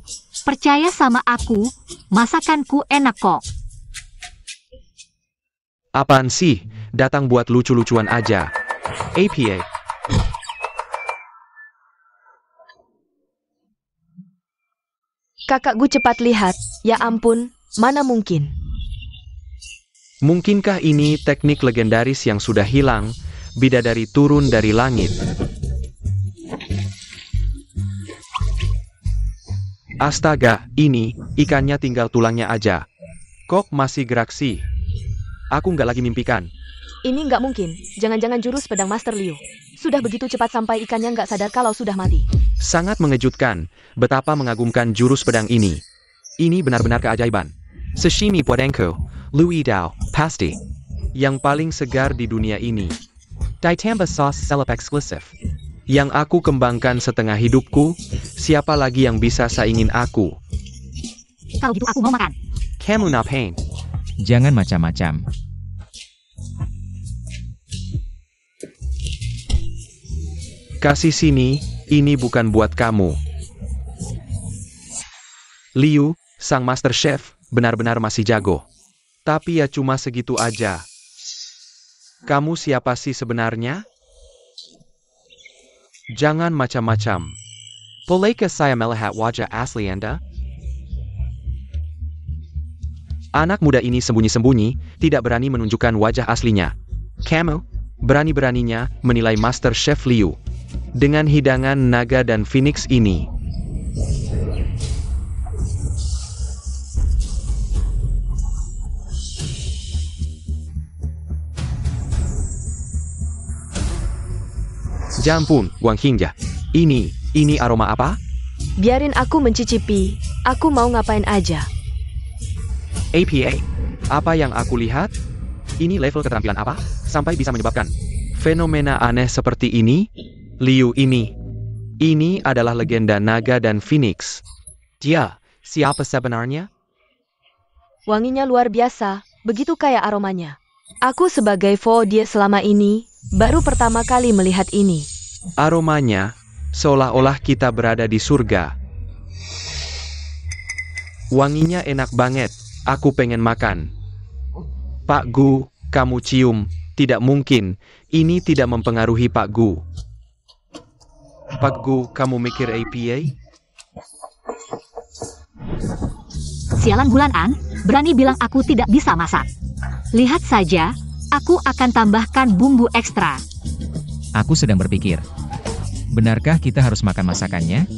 percaya sama aku, masakanku enak kok. Apaan sih? Datang buat lucu-lucuan aja. APA. Kakak Gu cepat lihat, ya ampun, mana mungkin. Mungkinkah ini teknik legendaris yang sudah hilang, bidadari turun dari langit? Astaga, ini, ikannya tinggal tulangnya aja. Kok masih gerak sih? Aku nggak lagi mimpikan. Ini nggak mungkin, jangan-jangan jurus pedang Master Liu. Sudah begitu cepat sampai ikannya nggak sadar kalau sudah mati. Sangat mengejutkan, betapa mengagumkan jurus pedang ini. Ini benar-benar keajaiban. Sashimi Podenko, Louis Dao, pasti. Yang paling segar di dunia ini. Ditambah sauce selap eksklusif. Yang aku kembangkan setengah hidupku, siapa lagi yang bisa saingin aku? Kalau gitu aku mau makan. Kamu ngapain? Jangan macam-macam. Kasih sini, ini bukan buat kamu. Liu, sang master chef, benar-benar masih jago. Tapi ya cuma segitu aja. Kamu siapa sih sebenarnya? Jangan macam-macam. Bolehkah saya melihat wajah asli Anda? Anak muda ini sembunyi-sembunyi, tidak berani menunjukkan wajah aslinya. Kamu, berani-beraninya menilai Master Chef Liu. Dengan hidangan naga dan phoenix ini. Jampun, Wang Hingja. Ini aroma apa? Biarin aku mencicipi. Aku mau ngapain aja. APA. Apa yang aku lihat? Ini level keterampilan apa? Sampai bisa menyebabkan fenomena aneh seperti ini? Liu ini. Ini adalah legenda naga dan phoenix. Dia, siapa sebenarnya? Wanginya luar biasa. Begitu kaya aromanya. Aku sebagai Fo dia selama ini, baru pertama kali melihat ini. Aromanya, seolah-olah kita berada di surga. Wanginya enak banget, aku pengen makan. Pak Gu, kamu cium, tidak mungkin, ini tidak mempengaruhi Pak Gu. Pak Gu, kamu mikir APA? Sialan Gulan An, berani bilang aku tidak bisa masak. Lihat saja, aku akan tambahkan bumbu ekstra. Aku sedang berpikir. Benarkah kita harus makan masakannya?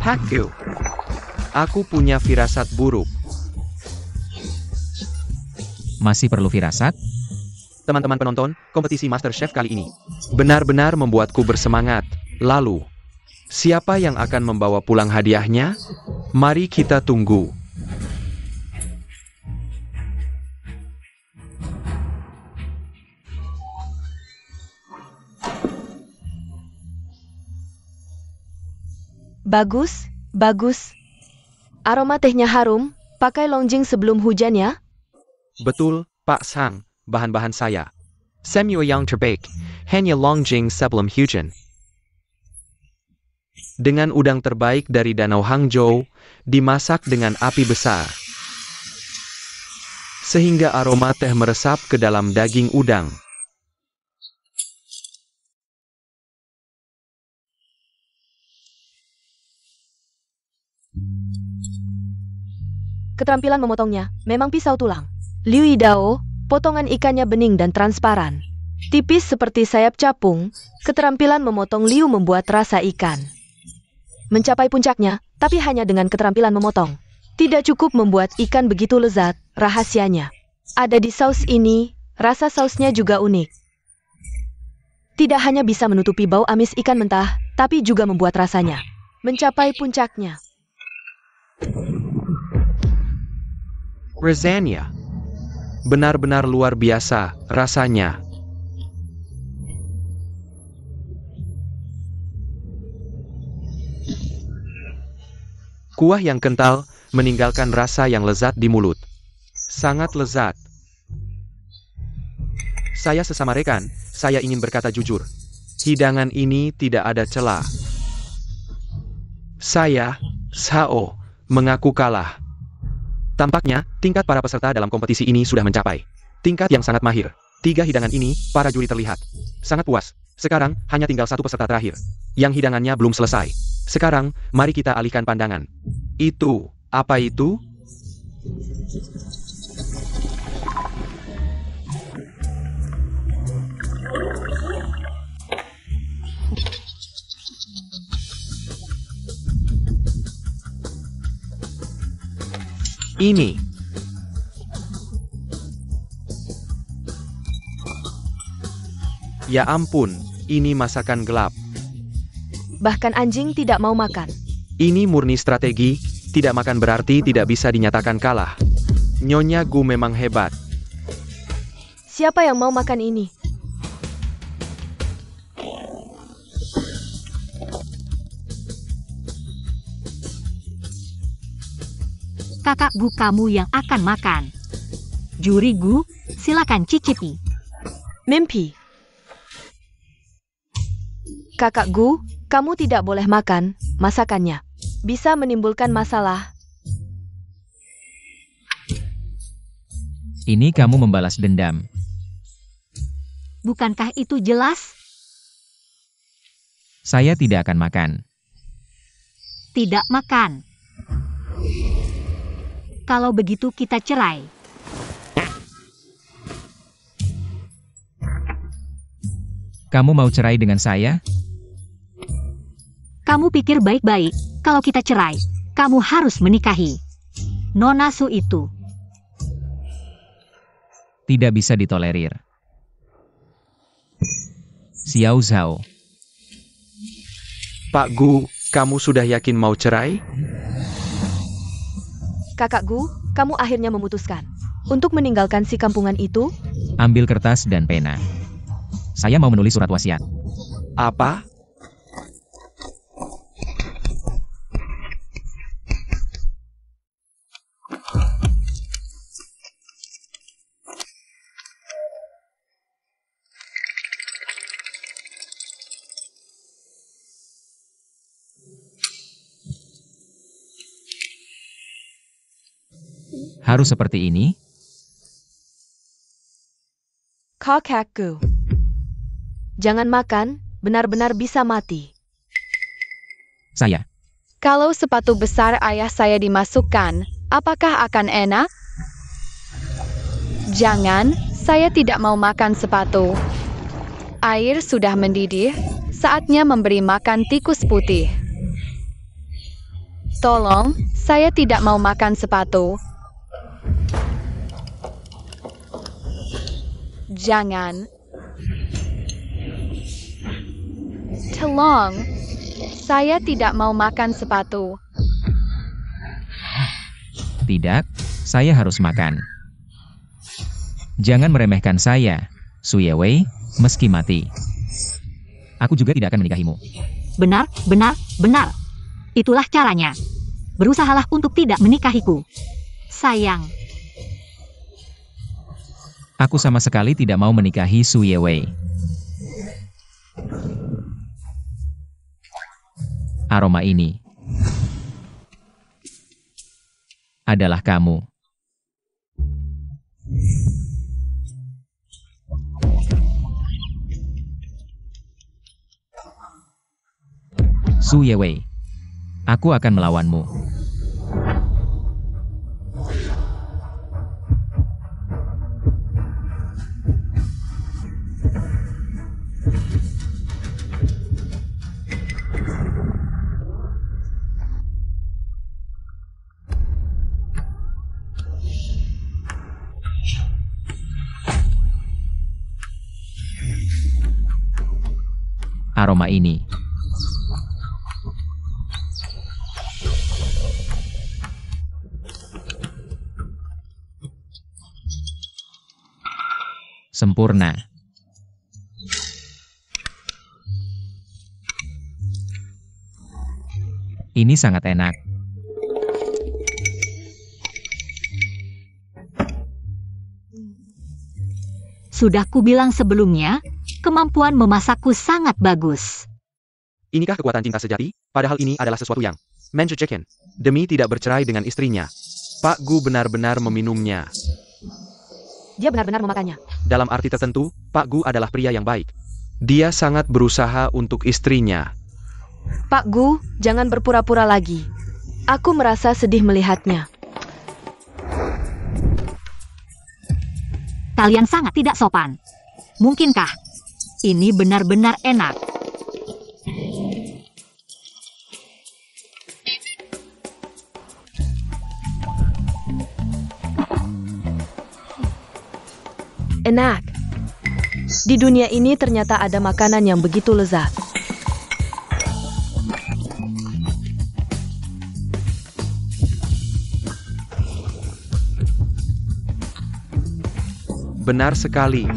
Pak Gu, aku punya firasat buruk. Masih perlu firasat? Teman-teman penonton, kompetisi MasterChef kali ini benar-benar membuatku bersemangat. Lalu, siapa yang akan membawa pulang hadiahnya? Mari kita tunggu. Bagus, bagus. Aroma tehnya harum. Pakai longjing sebelum hujan ya? Betul, Pak Sang. Bahan-bahan saya. Semua yang terbaik. Hanya longjing sebelum hujan. Dengan udang terbaik dari Danau Hangzhou, dimasak dengan api besar. Sehingga aroma teh meresap ke dalam daging udang. Keterampilan memotongnya, memang pisau tulang. Liu Yidao, potongan ikannya bening dan transparan. Tipis seperti sayap capung, keterampilan memotong Liu membuat rasa ikan mencapai puncaknya, tapi hanya dengan keterampilan memotong. Tidak cukup membuat ikan begitu lezat, rahasianya ada di saus ini, rasa sausnya juga unik. Tidak hanya bisa menutupi bau amis ikan mentah, tapi juga membuat rasanya mencapai puncaknya. Rasanya benar-benar luar biasa rasanya. Kuah yang kental meninggalkan rasa yang lezat di mulut. Sangat lezat. Saya sesama rekan, saya ingin berkata jujur. Hidangan ini tidak ada celah. Saya, Sao, mengaku kalah. Tampaknya, tingkat para peserta dalam kompetisi ini sudah mencapai tingkat yang sangat mahir. 3 hidangan ini, para juri terlihat sangat puas. Sekarang, hanya tinggal 1 peserta terakhir, yang hidangannya belum selesai. Sekarang, mari kita alihkan pandangan. Itu, apa itu? Ini. Ya ampun, ini masakan gelap. Bahkan anjing tidak mau makan. Ini murni strategi, tidak makan berarti tidak bisa dinyatakan kalah. Nyonya Gu memang hebat. Siapa yang mau makan ini? Kakak Gu kamu yang akan makan. Juri Gu, silakan cicipi. Mimpi. Kakak Gu, kamu tidak boleh makan masakannya. Bisa menimbulkan masalah. Ini kamu membalas dendam. Bukankah itu jelas? Saya tidak akan makan. Tidak makan. Kalau begitu kita cerai. Kamu mau cerai dengan saya? Kamu pikir baik-baik, kalau kita cerai, kamu harus menikahi Nona Su itu. Tidak bisa ditolerir. Xiao Zhao. Pak Gu, kamu sudah yakin mau cerai? Kakak Gu, kamu akhirnya memutuskan untuk meninggalkan si kampungan itu? Ambil kertas dan pena. Saya mau menulis surat wasiat. Apa? Harus seperti ini? Kakak Gu. Jangan makan, benar-benar bisa mati. Saya. Kalau sepatu besar ayah saya dimasukkan, apakah akan enak? Jangan, saya tidak mau makan sepatu. Air sudah mendidih, saatnya memberi makan tikus putih. Tolong, saya tidak mau makan sepatu. Jangan. Tolong, saya tidak mau makan sepatu. Tidak, saya harus makan. Jangan meremehkan saya, Su Yewei, meski mati. Aku juga tidak akan menikahimu. Benar, benar, benar. Itulah caranya. Berusahalah untuk tidak menikahiku. Sayang. Aku sama sekali tidak mau menikahi Su Yewei. Aroma ini adalah kamu. Su Yewei, aku akan melawanmu. Aroma ini sempurna. Ini sangat enak. Sudah kubilang sebelumnya, kemampuan memasakku sangat bagus. Inikah kekuatan cinta sejati? Padahal ini adalah sesuatu yang mencucekan. Demi tidak bercerai dengan istrinya, Pak Gu benar-benar meminumnya. Dia benar-benar memakannya. Dalam arti tertentu, Pak Gu adalah pria yang baik. Dia sangat berusaha untuk istrinya. Pak Gu, jangan berpura-pura lagi. Aku merasa sedih melihatnya. Kalian sangat tidak sopan. Mungkinkah ini benar-benar enak? Enak. Di dunia ini ternyata ada makanan yang begitu lezat. Benar sekali.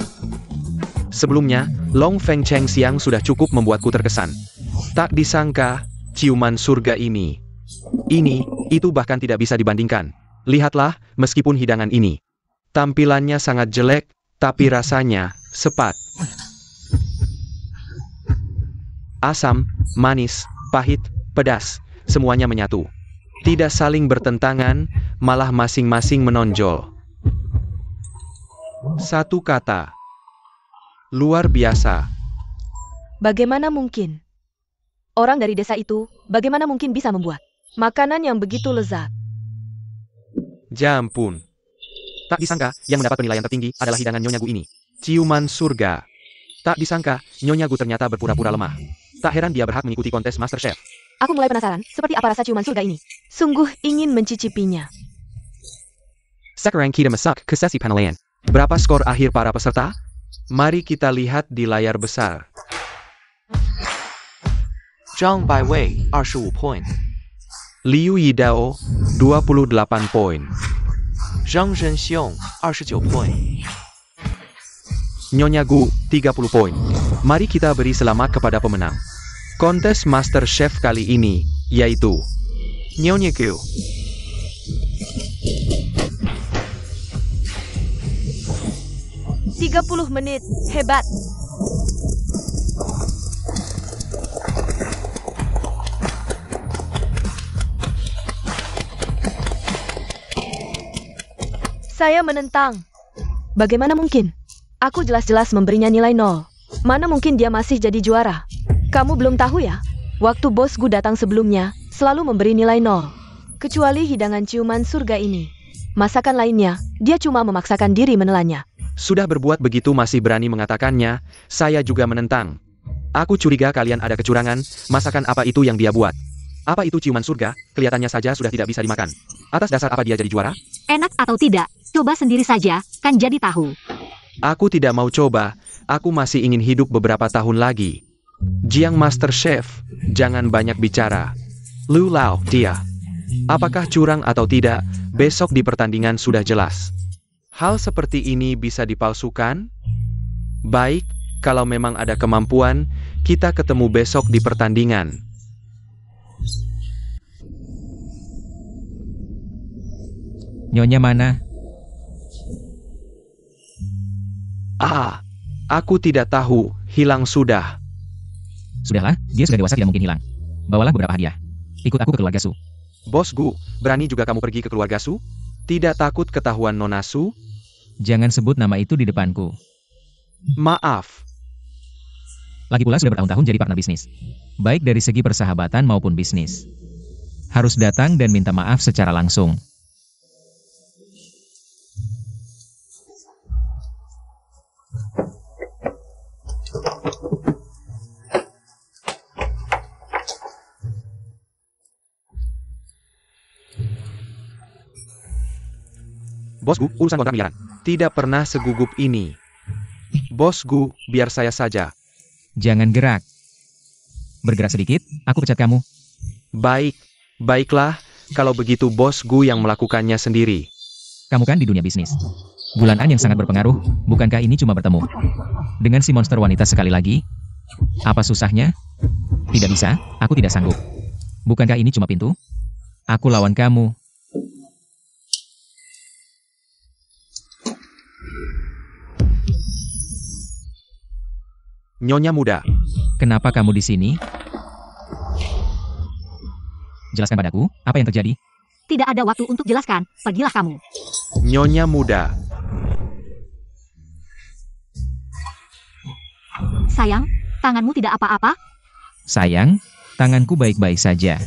Sebelumnya, Long Feng Cheng Siang sudah cukup membuatku terkesan. Tak disangka, ciuman surga ini. Itu bahkan tidak bisa dibandingkan. Lihatlah, meskipun hidangan ini Tampilannya sangat jelek, tapi rasanya sepat. Asam, manis, pahit, pedas, semuanya menyatu. Tidak saling bertentangan, malah masing-masing menonjol. Satu kata. Luar biasa. Bagaimana mungkin? Orang dari desa itu, bagaimana mungkin bisa membuat makanan yang begitu lezat? Ya ampun. Tak disangka, yang mendapat penilaian tertinggi adalah hidangan Nyonya Gu ini. Ciuman surga. Tak disangka, Nyonya Gu ternyata berpura-pura lemah. Tak heran dia berhak mengikuti kontes Master Chef. Aku mulai penasaran, seperti apa rasa ciuman surga ini. Sungguh ingin mencicipinya. Sekarang kita masuk ke sesi penilaian. Berapa skor akhir para peserta? Mari kita lihat di layar besar. Zhang Baiwei 25 poin, Liu Yidao, 28 poin. Zhang Zhenxiong 29 poin. Nyonya Gu, 30 poin. Mari kita beri selamat kepada pemenang kontes Master Chef kali ini, yaitu Nyonya Gu. "30 menit, hebat." Saya menentang. Bagaimana mungkin? Aku jelas-jelas memberinya nilai 0. Mana mungkin dia masih jadi juara? Kamu belum tahu ya? Waktu bos Gu datang sebelumnya, selalu memberi nilai 0. Kecuali hidangan ciuman surga ini. Masakan lainnya, dia cuma memaksakan diri menelannya. Sudah berbuat begitu masih berani mengatakannya, saya juga menentang. Aku curiga kalian ada kecurangan, masakan apa itu yang dia buat? Apa itu ciuman surga? Kelihatannya saja sudah tidak bisa dimakan. Atas dasar apa dia jadi juara? Enak atau tidak, coba sendiri saja, kan jadi tahu. Aku tidak mau coba, aku masih ingin hidup beberapa tahun lagi. Jiang Master Chef, jangan banyak bicara. Lu Lao, dia. Apakah curang atau tidak, besok di pertandingan sudah jelas. Hal seperti ini bisa dipalsukan? Baik, kalau memang ada kemampuan, kita ketemu besok di pertandingan. Nyonya mana? Ah, aku tidak tahu, hilang sudah. Sudahlah, dia sudah dewasa tidak mungkin hilang. Bawalah beberapa hadiah. Ikut aku ke keluarga Su. Bos Gu, berani juga kamu pergi ke keluarga Su? Tidak takut ketahuan Nona Su? Jangan sebut nama itu di depanku. Maaf. Lagi pula sudah bertahun-tahun jadi partner bisnis. Baik dari segi persahabatan maupun bisnis. Harus datang dan minta maaf secara langsung. Bos Gu, urusan kontrak miliaran. Tidak pernah segugup ini. Bos Gu, biar saya saja. Jangan gerak. Bergerak sedikit, aku pecat kamu. Baik, baiklah, kalau begitu Bos Gu yang melakukannya sendiri. Kamu kan di dunia bisnis. Bulan An yang sangat berpengaruh, bukankah ini cuma bertemu? Dengan si monster wanita sekali lagi? Apa susahnya? Tidak bisa, aku tidak sanggup. Bukankah ini cuma pintu? Aku lawan kamu. Nyonya muda. Kenapa kamu di sini? Jelaskan padaku, apa yang terjadi? Tidak ada waktu untuk jelaskan, pergilah kamu. Nyonya muda. Sayang, tanganmu tidak apa-apa? Sayang, tanganku baik-baik saja.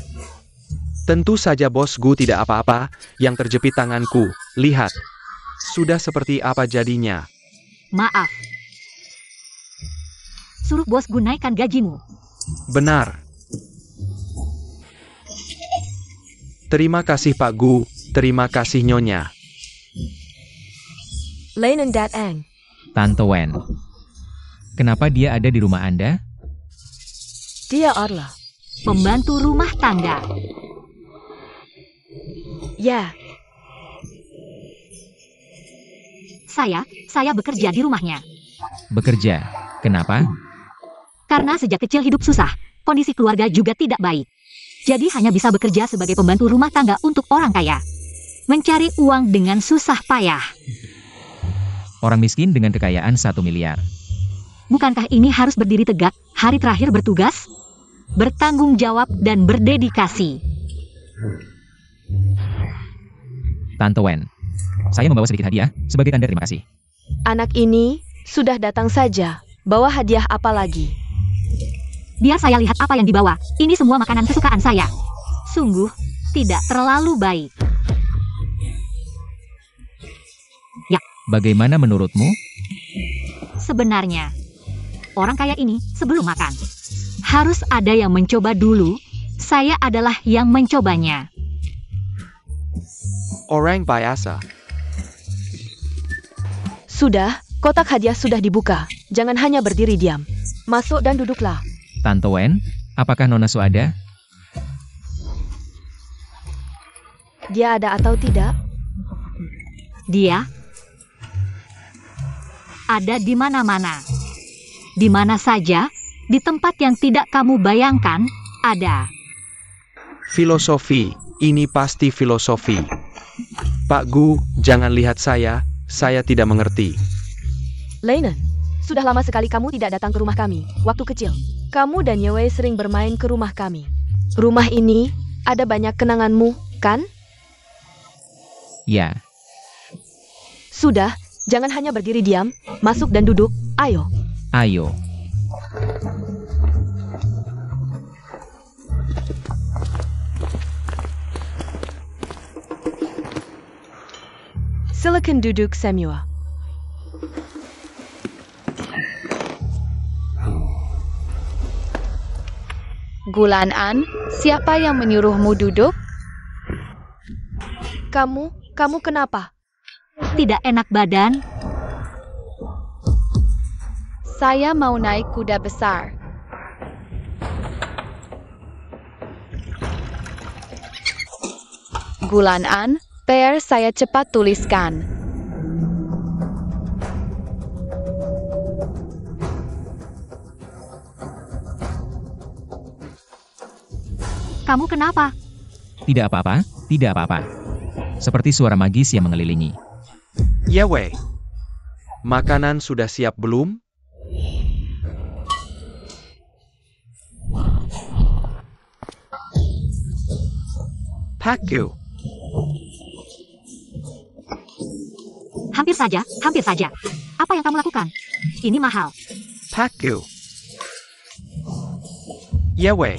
Tentu saja Bos Gu tidak apa-apa, yang terjepit tanganku, lihat. Sudah seperti apa jadinya. Maaf. Suruh bos Gu naikkan gajimu. Benar. Terima kasih Pak Gu, terima kasih Nyonya. Lain Dat Eng. Tante Wen. Kenapa dia ada di rumah Anda? Dia adalah. Pembantu rumah tangga. Ya, Saya bekerja di rumahnya. Bekerja. Kenapa? Karena sejak kecil hidup susah, kondisi keluarga juga tidak baik. Jadi hanya bisa bekerja sebagai pembantu rumah tangga untuk orang kaya. Mencari uang dengan susah payah. Orang miskin dengan kekayaan 1 miliar. Bukankah ini harus berdiri tegak, hari terakhir bertugas, bertanggung jawab, dan berdedikasi? Tante Wen, saya membawa sedikit hadiah sebagai tanda terima kasih. Anak ini sudah datang saja. Bawa hadiah apa lagi? Biar saya lihat apa yang dibawa. Ini semua makanan kesukaan saya. Sungguh, tidak terlalu baik. Bagaimana menurutmu? Sebenarnya, orang kaya ini sebelum makan harus ada yang mencoba dulu. Saya adalah yang mencobanya. Orang biasa. Sudah, kotak hadiah sudah dibuka. Jangan hanya berdiri diam. Masuk dan duduklah. Tante Wen, apakah Nona Su ada? Dia ada atau tidak? Dia ada di mana-mana. Di mana saja, di tempat yang tidak kamu bayangkan, ada. Filosofi, ini pasti filosofi. Pak Gu, jangan lihat saya tidak mengerti. Leinen, sudah lama sekali kamu tidak datang ke rumah kami, waktu kecil. Kamu dan Yewei sering bermain ke rumah kami. Rumah ini ada banyak kenanganmu, kan? Ya. Sudah, jangan hanya berdiri diam, masuk dan duduk, ayo. Ayo. Silakan duduk semua. Gulan An, siapa yang menyuruhmu duduk? Kamu kenapa? Tidak enak badan? Saya mau naik kuda besar. Gulan An, biar saya cepat tuliskan. Kamu kenapa? Tidak apa-apa, tidak apa-apa. Seperti suara magis yang mengelilingi. Yewei, makanan sudah siap belum? Pak Gu. Hampir saja. Apa yang kamu lakukan? Ini mahal. Pak Gu. Yewei.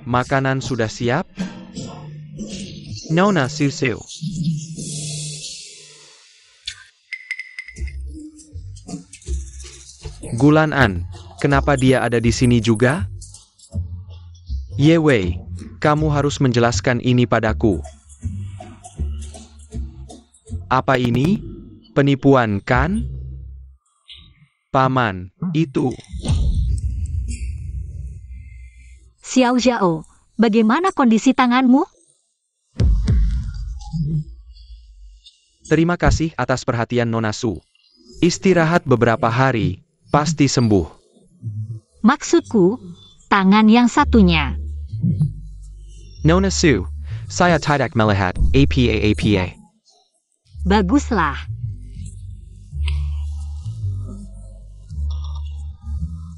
Makanan sudah siap? Nona Susu. Gulan An, kenapa dia ada di sini juga? Yewei, kamu harus menjelaskan ini padaku. Apa ini? Penipuan, kan? Paman, itu. Xiao Zhao, bagaimana kondisi tanganmu? Terima kasih atas perhatian Nona Su. Istirahat beberapa hari, pasti sembuh. Maksudku, tangan yang satunya. Nona Su, saya tidak melihat apa-apa. Baguslah.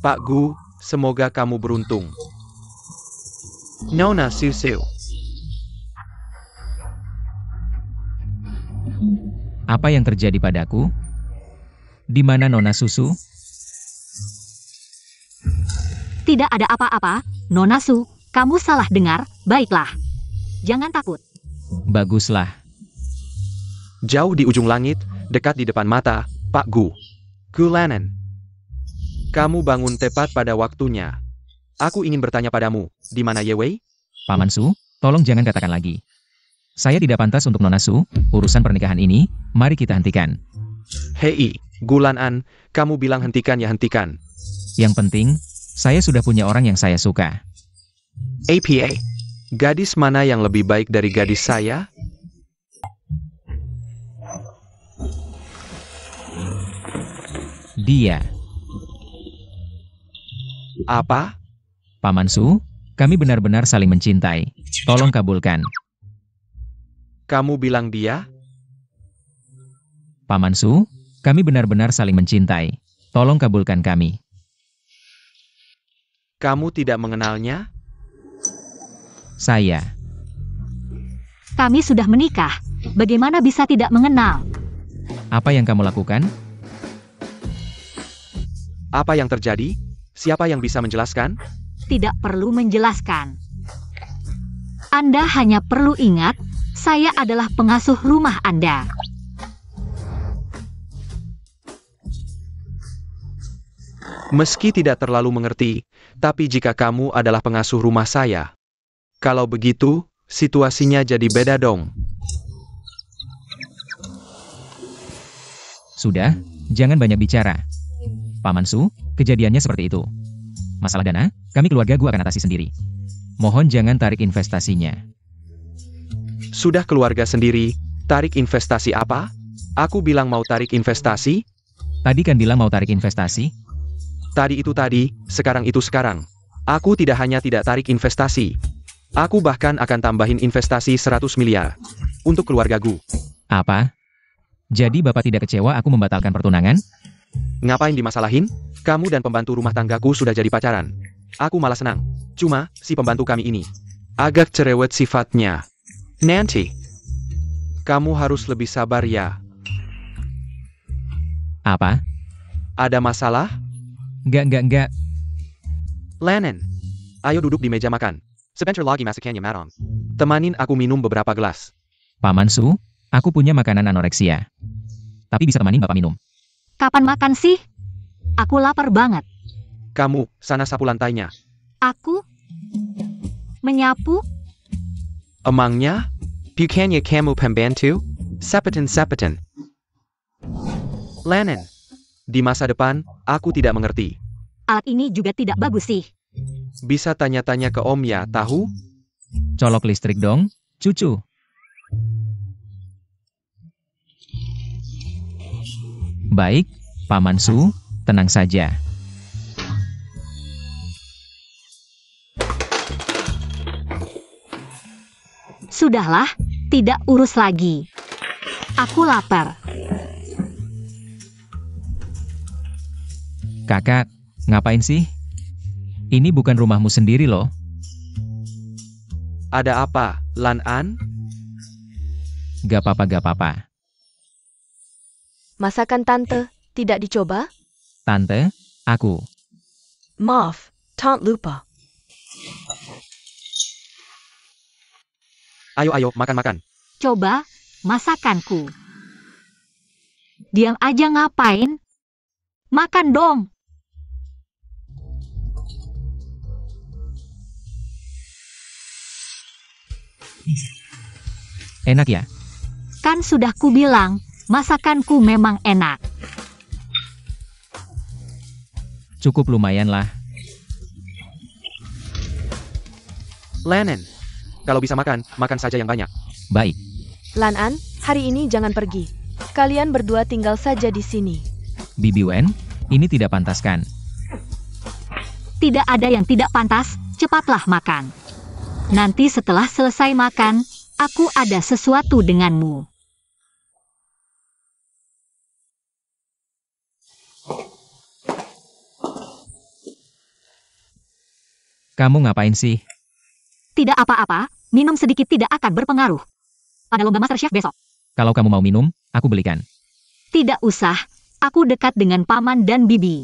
Pak Gu, semoga kamu beruntung. Nona Susu. Apa yang terjadi padaku? Di mana Nona Susu? Tidak ada apa-apa, Nona Su, kamu salah dengar, baiklah. Jangan takut. Baguslah. Jauh di ujung langit, dekat di depan mata, Pak Gu. Gulanan. Kamu bangun tepat pada waktunya. Aku ingin bertanya padamu, di mana Yewei? Paman Su, tolong jangan katakan lagi. Saya tidak pantas untuk Nona Su, urusan pernikahan ini, mari kita hentikan. Hei, Gulanan, kamu bilang hentikan ya hentikan. Yang penting, saya sudah punya orang yang saya suka. APA, gadis mana yang lebih baik dari gadis saya? Dia. Apa? Paman Su, kami benar-benar saling mencintai. Tolong kabulkan. Kamu bilang dia? Paman Su, kami benar-benar saling mencintai. Tolong kabulkan kami. Kamu tidak mengenalnya? Saya. Kami sudah menikah. Bagaimana bisa tidak mengenal? Apa yang kamu lakukan? Apa yang terjadi? Siapa yang bisa menjelaskan? Tidak perlu menjelaskan. Anda hanya perlu ingat, saya adalah pengasuh rumah Anda. Meski tidak terlalu mengerti, tapi jika kamu adalah pengasuh rumah saya, kalau begitu, situasinya jadi beda dong. Sudah, jangan banyak bicara. Paman Su, kejadiannya seperti itu. Masalah dana, kami keluarga gua akan atasi sendiri. Mohon jangan tarik investasinya. Sudah keluarga sendiri, tarik investasi apa? Aku bilang mau tarik investasi? Tadi kan bilang mau tarik investasi? Tadi itu tadi, sekarang itu sekarang. Aku tidak hanya tidak tarik investasi. Aku bahkan akan tambahin investasi 100 miliar. Untuk keluarga gu. Apa? Jadi Bapak tidak kecewa aku membatalkan pertunangan? Ngapain dimasalahin? Kamu dan pembantu rumah tanggaku sudah jadi pacaran. Aku malah senang. Cuma, si pembantu kami ini agak cerewet sifatnya. Nanti, kamu harus lebih sabar ya. Apa? Ada masalah? Enggak. Lennon, ayo duduk di meja makan. Sebentar lagi masakannya matang. Temanin aku minum beberapa gelas. Paman Su, aku punya makanan anoreksia. Tapi bisa temanin Bapak minum. Kapan makan sih? Aku lapar banget. Kamu, sana sapu lantainya. Aku? Menyapu? Emangnya? Bukannya kamu pembantu? Sepetin. Lennon, di masa depan, aku tidak mengerti. Alat ini juga tidak bagus sih. Bisa tanya-tanya ke Om ya, tahu? Colok listrik dong, cucu. Baik, Paman Su, tenang saja. Sudahlah, tidak urus lagi. Aku lapar. Kakak, ngapain sih? Ini bukan rumahmu sendiri loh. Ada apa, Lan An? Gak apa-apa. Masakan tante tidak dicoba? Tante, aku. Maaf, Tante lupa. Ayo, makan. Coba, masakanku. Diam aja ngapain? Makan dong. Enak ya? Kan sudah kubilang, masakanku memang enak. Cukup lumayan lah. Lennon, kalau bisa makan saja yang banyak. Baik. Lan An, hari ini jangan pergi. Kalian berdua tinggal saja di sini. Bibi Wen, ini tidak pantas kan? Tidak ada yang tidak pantas, cepatlah makan. Nanti setelah selesai makan, aku ada sesuatu denganmu. Kamu ngapain sih? Tidak apa-apa, minum sedikit tidak akan berpengaruh. Pada lomba MasterChef besok. Kalau kamu mau minum, aku belikan. Tidak usah, aku dekat dengan Paman dan Bibi.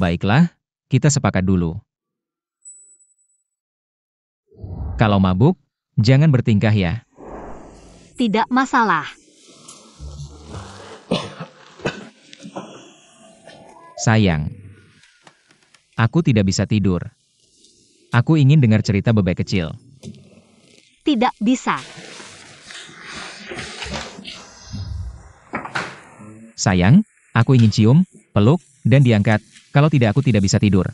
Baiklah, kita sepakat dulu. Kalau mabuk, jangan bertingkah ya. Tidak masalah. Sayang. Aku tidak bisa tidur. Aku ingin dengar cerita bebek kecil. Tidak bisa. Sayang, aku ingin cium, peluk, dan diangkat. Kalau tidak aku tidak bisa tidur.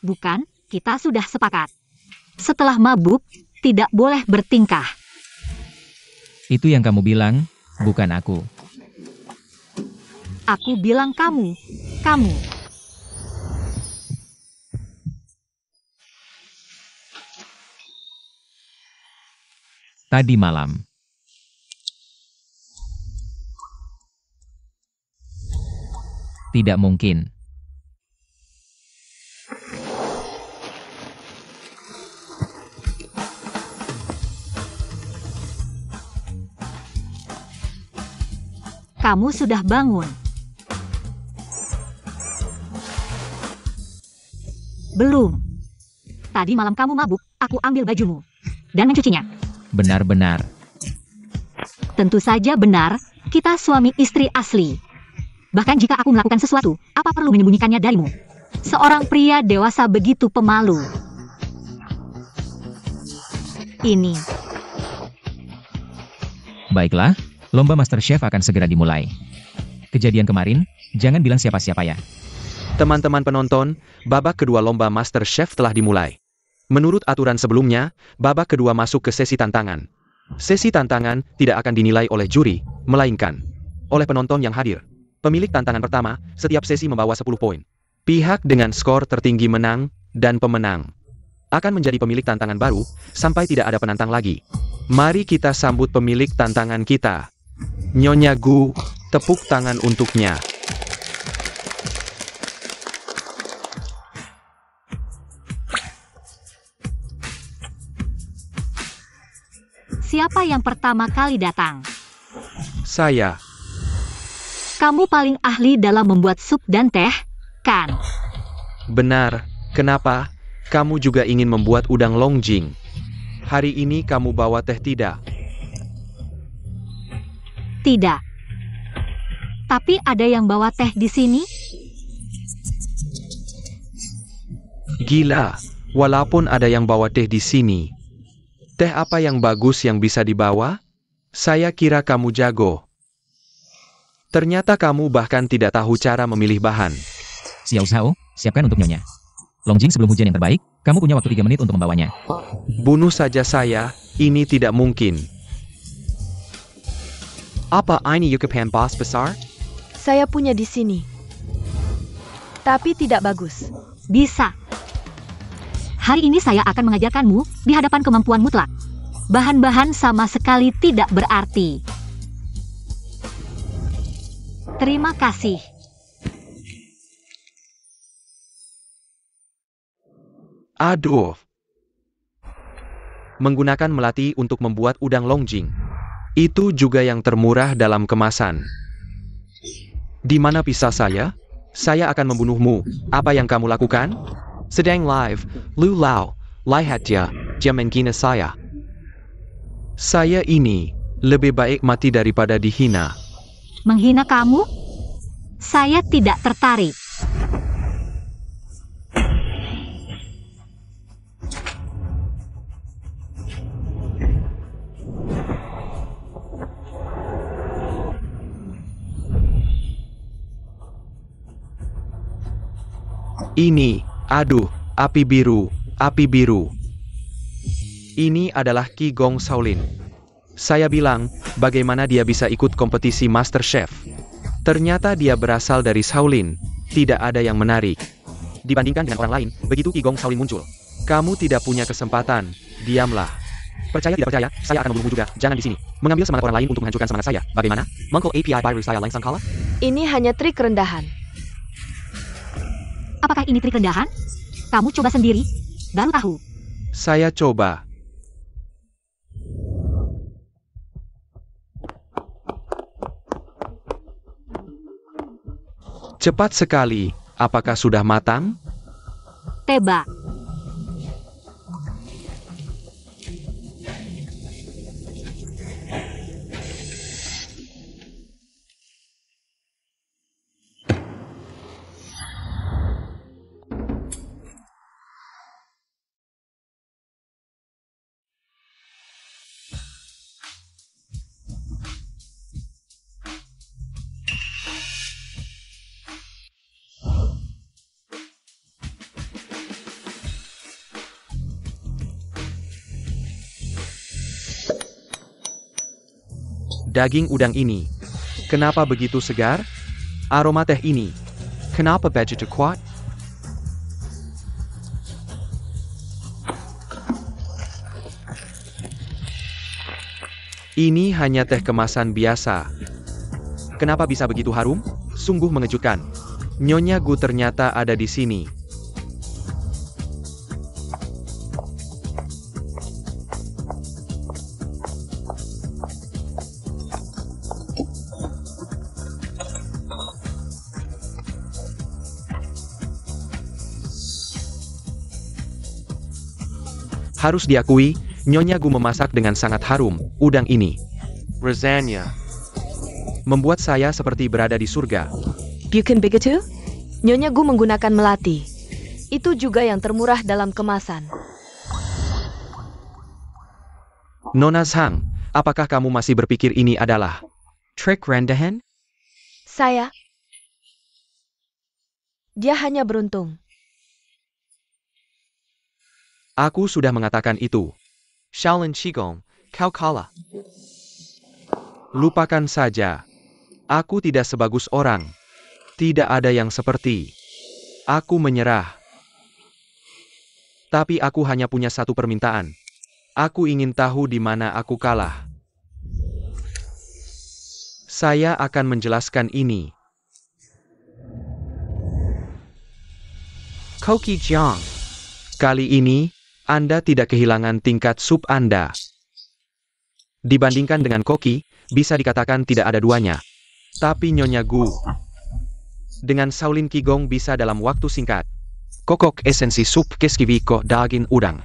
Bukan, kita sudah sepakat. Setelah mabuk, tidak boleh bertingkah. Itu yang kamu bilang, bukan aku. Aku bilang kamu. Kamu. Tadi malam. Tidak mungkin. Kamu sudah bangun. Belum. Tadi malam kamu mabuk, aku ambil bajumu dan mencucinya. Benar-benar. Tentu saja benar, kita suami istri asli. Bahkan jika aku melakukan sesuatu, apa perlu menyembunyikannya darimu? Seorang pria dewasa begitu pemalu. Ini. Baiklah, lomba MasterChef akan segera dimulai. Kejadian kemarin, jangan bilang siapa-siapa ya. Teman-teman penonton, babak kedua lomba MasterChef telah dimulai. Menurut aturan sebelumnya, babak kedua masuk ke sesi tantangan. Sesi tantangan tidak akan dinilai oleh juri, melainkan oleh penonton yang hadir. Pemilik tantangan pertama, setiap sesi membawa 10 poin. Pihak dengan skor tertinggi menang, dan pemenang akan menjadi pemilik tantangan baru, sampai tidak ada penantang lagi. Mari kita sambut pemilik tantangan kita. Nyonya Gu, tepuk tangan untuknya. Siapa yang pertama kali datang? Saya. Kamu paling ahli dalam membuat sup dan teh, kan? Benar. Kenapa? Kamu juga ingin membuat udang longjing. Hari ini kamu bawa teh tidak? Tidak. Tapi ada yang bawa teh di sini? Gila, walaupun ada yang bawa teh di sini. Teh apa yang bagus yang bisa dibawa? Saya kira kamu jago. Ternyata kamu bahkan tidak tahu cara memilih bahan. Xiao Zhao, siapkan untuk Nyonya. Longjing sebelum hujan yang terbaik, kamu punya waktu 3 menit untuk membawanya. Bunuh saja saya, ini tidak mungkin. Apa ini Yukapan Boss besar? Saya punya di sini. Tapi tidak bagus. Bisa. Hari ini saya akan mengajarkanmu di hadapan kemampuan mutlak. Bahan-bahan sama sekali tidak berarti. Terima kasih. Aduh. Menggunakan melati untuk membuat udang longjing. Itu juga yang termurah dalam kemasan. Di mana pisau saya? Saya akan membunuhmu. Apa yang kamu lakukan? Sedang live. Lu Lao. Lihat ya, dia menghina saya. Saya ini lebih baik mati daripada dihina. Menghina kamu? Saya tidak tertarik. Ini, aduh, api biru, api biru. Ini adalah Qi Gong Shaolin. Saya bilang, bagaimana dia bisa ikut kompetisi MasterChef? Ternyata dia berasal dari Shaolin. Tidak ada yang menarik. Dibandingkan dengan orang lain, begitu Qi Gong Shaolin muncul. Kamu tidak punya kesempatan, diamlah. Percaya tidak percaya, saya akan membunuhmu juga, jangan di sini. Mengambil semangat orang lain untuk menghancurkan semangat saya, bagaimana? Mengkol API virus saya langsung kalah? Ini hanya trik rendahan. Apakah ini trik rendahan? Kamu coba sendiri, baru tahu. Saya coba. Cepat sekali, apakah sudah matang? Tebak. Daging udang ini, kenapa begitu segar? Aroma teh ini, kenapa begitu kuat? Ini hanya teh kemasan biasa. Kenapa bisa begitu harum? Sungguh mengejutkan. Nyonya Gu ternyata ada di sini. Harus diakui, Nyonya Gu memasak dengan sangat harum. Udang ini, rasanya membuat saya seperti berada di surga. Bukan begitu? Nyonya Gu menggunakan melati. Itu juga yang termurah dalam kemasan. Nona Zhang, apakah kamu masih berpikir ini adalah trik rendahan? Dia hanya beruntung. Aku sudah mengatakan itu. Shaolin Qigong, kau kalah. Lupakan saja. Aku tidak sebagus orang. Tidak ada yang seperti. Aku menyerah. Tapi aku hanya punya satu permintaan. Aku ingin tahu di mana aku kalah. Saya akan menjelaskan ini. Koki Jiang. Kali ini, Anda tidak kehilangan tingkat sub Anda. Dibandingkan dengan Koki, bisa dikatakan tidak ada duanya. Tapi Nyonya Gu, dengan Shaolin Qigong bisa dalam waktu singkat. Kokok esensi sup keskiviko daging udang.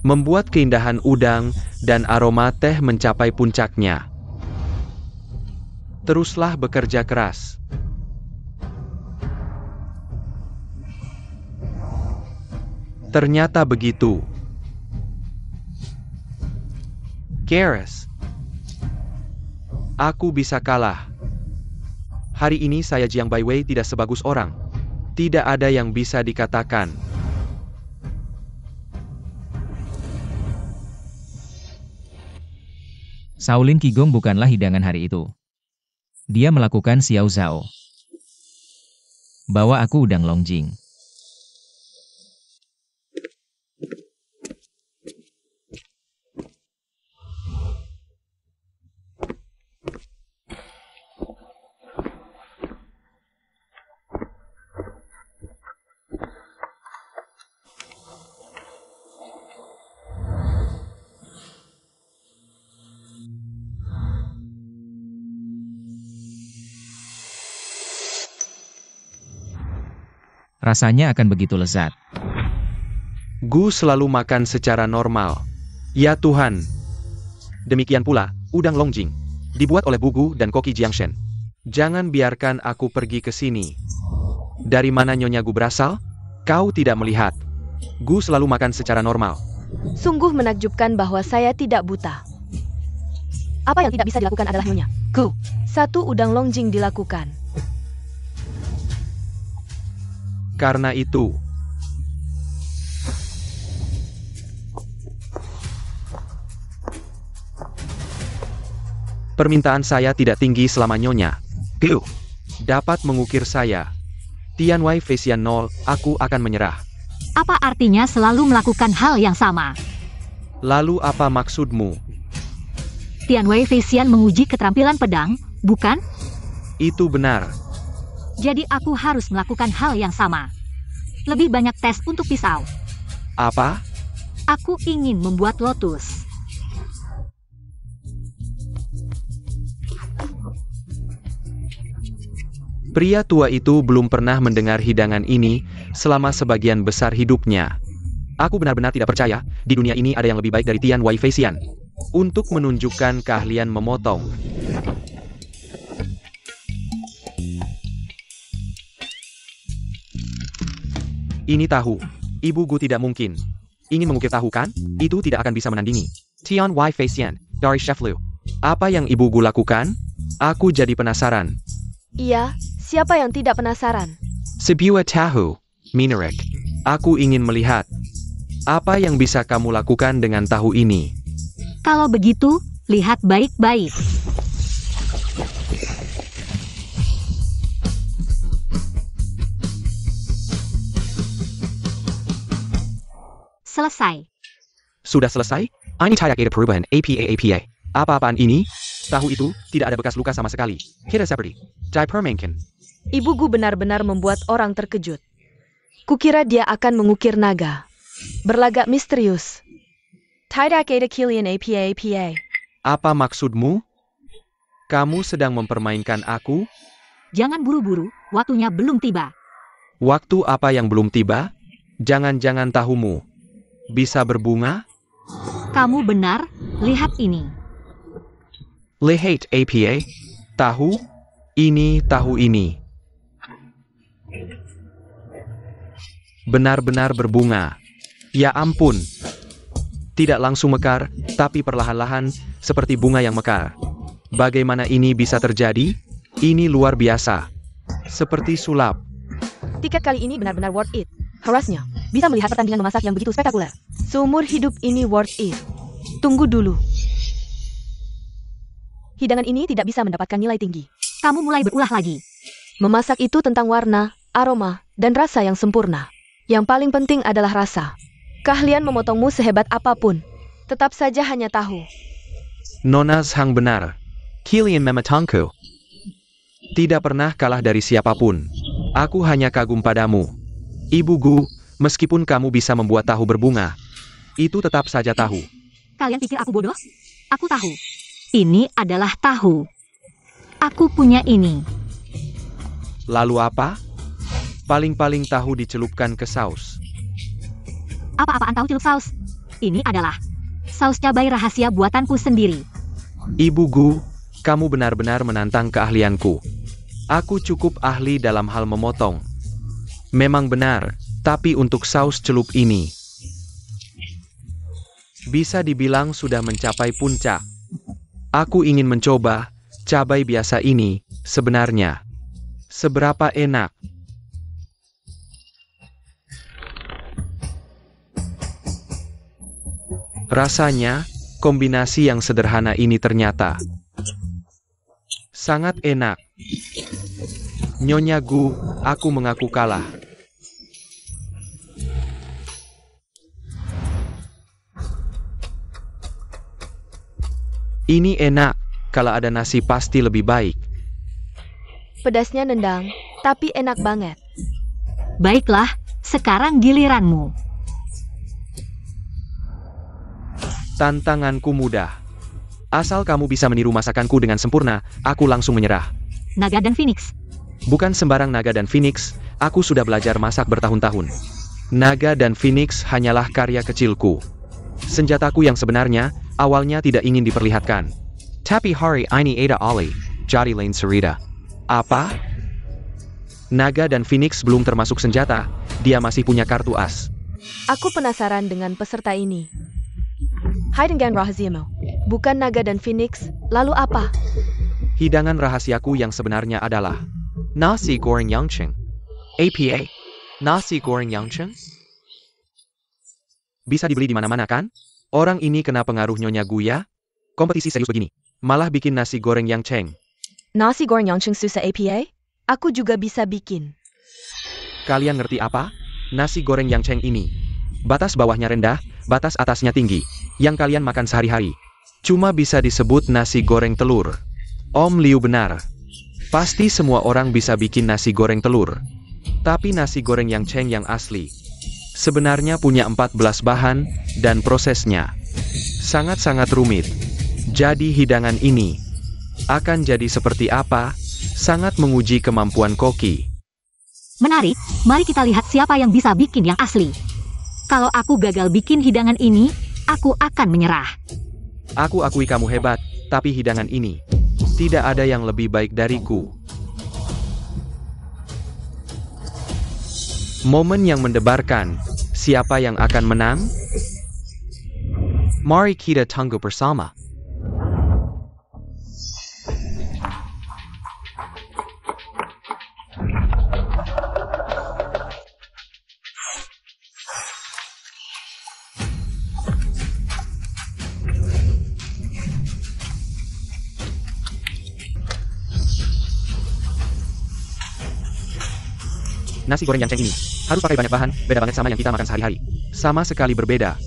Membuat keindahan udang dan aroma teh mencapai puncaknya. Teruslah bekerja keras. Ternyata begitu. Keras. Aku bisa kalah. Hari ini saya Jiang Baiwei tidak sebagus orang. Tidak ada yang bisa dikatakan. Shaolin Qigong bukanlah hidangan hari itu. Dia melakukan Xiao Zhao. Bawa aku udang Longjing. Rasanya akan begitu lezat. Gu selalu makan secara normal. Ya Tuhan. Demikian pula, udang Longjing. Dibuat oleh Bu Gu dan Koki Jiangshen. Jangan biarkan aku pergi ke sini. Dari mana Nyonya Gu berasal? Kau tidak melihat. Gu selalu makan secara normal. Sungguh menakjubkan bahwa saya tidak buta. Apa yang tidak bisa dilakukan adalah Nyonya Gu. Satu udang Longjing dilakukan. Karena itu, permintaan saya tidak tinggi selama Nyonya Gu dapat mengukir saya. Tianwei Feisian 0, aku akan menyerah. Apa artinya selalu melakukan hal yang sama? Lalu apa maksudmu? Tianwei Feisian menguji keterampilan pedang, bukan? Itu benar. Jadi aku harus melakukan hal yang sama. Lebih banyak tes untuk pisau. Apa? Aku ingin membuat lotus. Pria tua itu belum pernah mendengar hidangan ini selama sebagian besar hidupnya. Aku benar-benar tidak percaya, di dunia ini ada yang lebih baik dari Tianwei Feisian. Untuk menunjukkan keahlian memotong. Ini tahu. Ibu Gu tidak mungkin. Ingin mengukir tahu kan? Itu tidak akan bisa menandingi Tianwei Feisian dari Chef Liu. Apa yang Ibu Gu lakukan? Aku jadi penasaran. Iya, siapa yang tidak penasaran? Sebuah tahu, Minarik. Aku ingin melihat. Apa yang bisa kamu lakukan dengan tahu ini? Kalau begitu, lihat baik-baik. Selesai. Sudah selesai? Ini tidak ada perubahan APA. Apa-apaan ini? Tahu itu, tidak ada bekas luka sama sekali. Kita seperti dipermainkan. Ibu Gu benar-benar membuat orang terkejut. Kukira dia akan mengukir naga. Berlagak misterius. Tidak ada kalian apa. Apa maksudmu? Kamu sedang mempermainkan aku? Jangan buru-buru, waktunya belum tiba. Waktu apa yang belum tiba? Jangan-jangan tahumu bisa berbunga? Kamu benar, lihat ini. Lihat apa? Tahu? Ini tahu ini. Benar-benar berbunga. Ya ampun. Tidak langsung mekar, tapi perlahan-lahan, seperti bunga yang mekar. Bagaimana ini bisa terjadi? Ini luar biasa. Seperti sulap. Tiket kali ini benar-benar worth it. Harusnya, bisa melihat pertandingan memasak yang begitu spektakuler. Seumur hidup ini worth it. Tunggu dulu. Hidangan ini tidak bisa mendapatkan nilai tinggi. Kamu mulai berulah lagi. Memasak itu tentang warna, aroma, dan rasa yang sempurna. Yang paling penting adalah rasa. Keahlian memotongmu sehebat apapun, tetap saja hanya tahu. Nona Zhang benar. Kalian mematangku. Tidak pernah kalah dari siapapun. Aku hanya kagum padamu. Ibu Gu, meskipun kamu bisa membuat tahu berbunga, itu tetap saja tahu. Kalian pikir aku bodoh? Aku tahu. Ini adalah tahu. Aku punya ini. Lalu apa? Paling-paling tahu dicelupkan ke saus. Apa-apaan tahu celup saus? Ini adalah saus cabai rahasia buatanku sendiri. Ibu Gu, kamu benar-benar menantang keahlianku. Aku cukup ahli dalam hal memotong. Memang benar, tapi untuk saus celup ini, bisa dibilang sudah mencapai puncak. Aku ingin mencoba cabai biasa ini, sebenarnya. Seberapa enak? Rasanya, kombinasi yang sederhana ini ternyata sangat enak. Nyonya Gu, aku mengaku kalah. Ini enak, kalau ada nasi pasti lebih baik. Pedasnya nendang, tapi enak banget. Baiklah, sekarang giliranmu. Tantanganku mudah. Asal kamu bisa meniru masakanku dengan sempurna, aku langsung menyerah. Naga dan Phoenix. Bukan sembarang naga dan Phoenix, aku sudah belajar masak bertahun-tahun. Naga dan Phoenix hanyalah karya kecilku. Senjataku yang sebenarnya, awalnya tidak ingin diperlihatkan. Tapi hari ini ada Ali, jadi lain cerita. Apa? Naga dan Phoenix belum termasuk senjata, dia masih punya kartu as. Aku penasaran dengan peserta ini. Hidangan rahasiamu. Bukan naga dan Phoenix, lalu apa? Hidangan rahasiaku yang sebenarnya adalah nasi goreng Yangcheng. APA? Nasi goreng Yangcheng? Bisa dibeli di mana-mana kan? Orang ini kena pengaruh Nyonya Gu ya? Kompetisi serius begini, malah bikin nasi goreng Yangcheng. Nasi goreng Yangcheng susah APA? Aku juga bisa bikin. Kalian ngerti apa? Nasi goreng Yangcheng ini. Batas bawahnya rendah, batas atasnya tinggi. Yang kalian makan sehari-hari. Cuma bisa disebut nasi goreng telur. Om Liu benar. Pasti semua orang bisa bikin nasi goreng telur. Tapi nasi goreng Yangcheng yang asli sebenarnya punya 14 bahan, dan prosesnya sangat-sangat rumit. Jadi hidangan ini akan jadi seperti apa? Sangat menguji kemampuan koki. Menarik, mari kita lihat siapa yang bisa bikin yang asli. Kalau aku gagal bikin hidangan ini, aku akan menyerah. Aku akui kamu hebat, tapi hidangan ini tidak ada yang lebih baik dariku. Momen yang mendebarkan, siapa yang akan menang? Mari kita tunggu bersama. Nasi goreng Yangcheng ini harus pakai banyak bahan, beda banget sama yang kita makan sehari-hari. Sama sekali berbeda.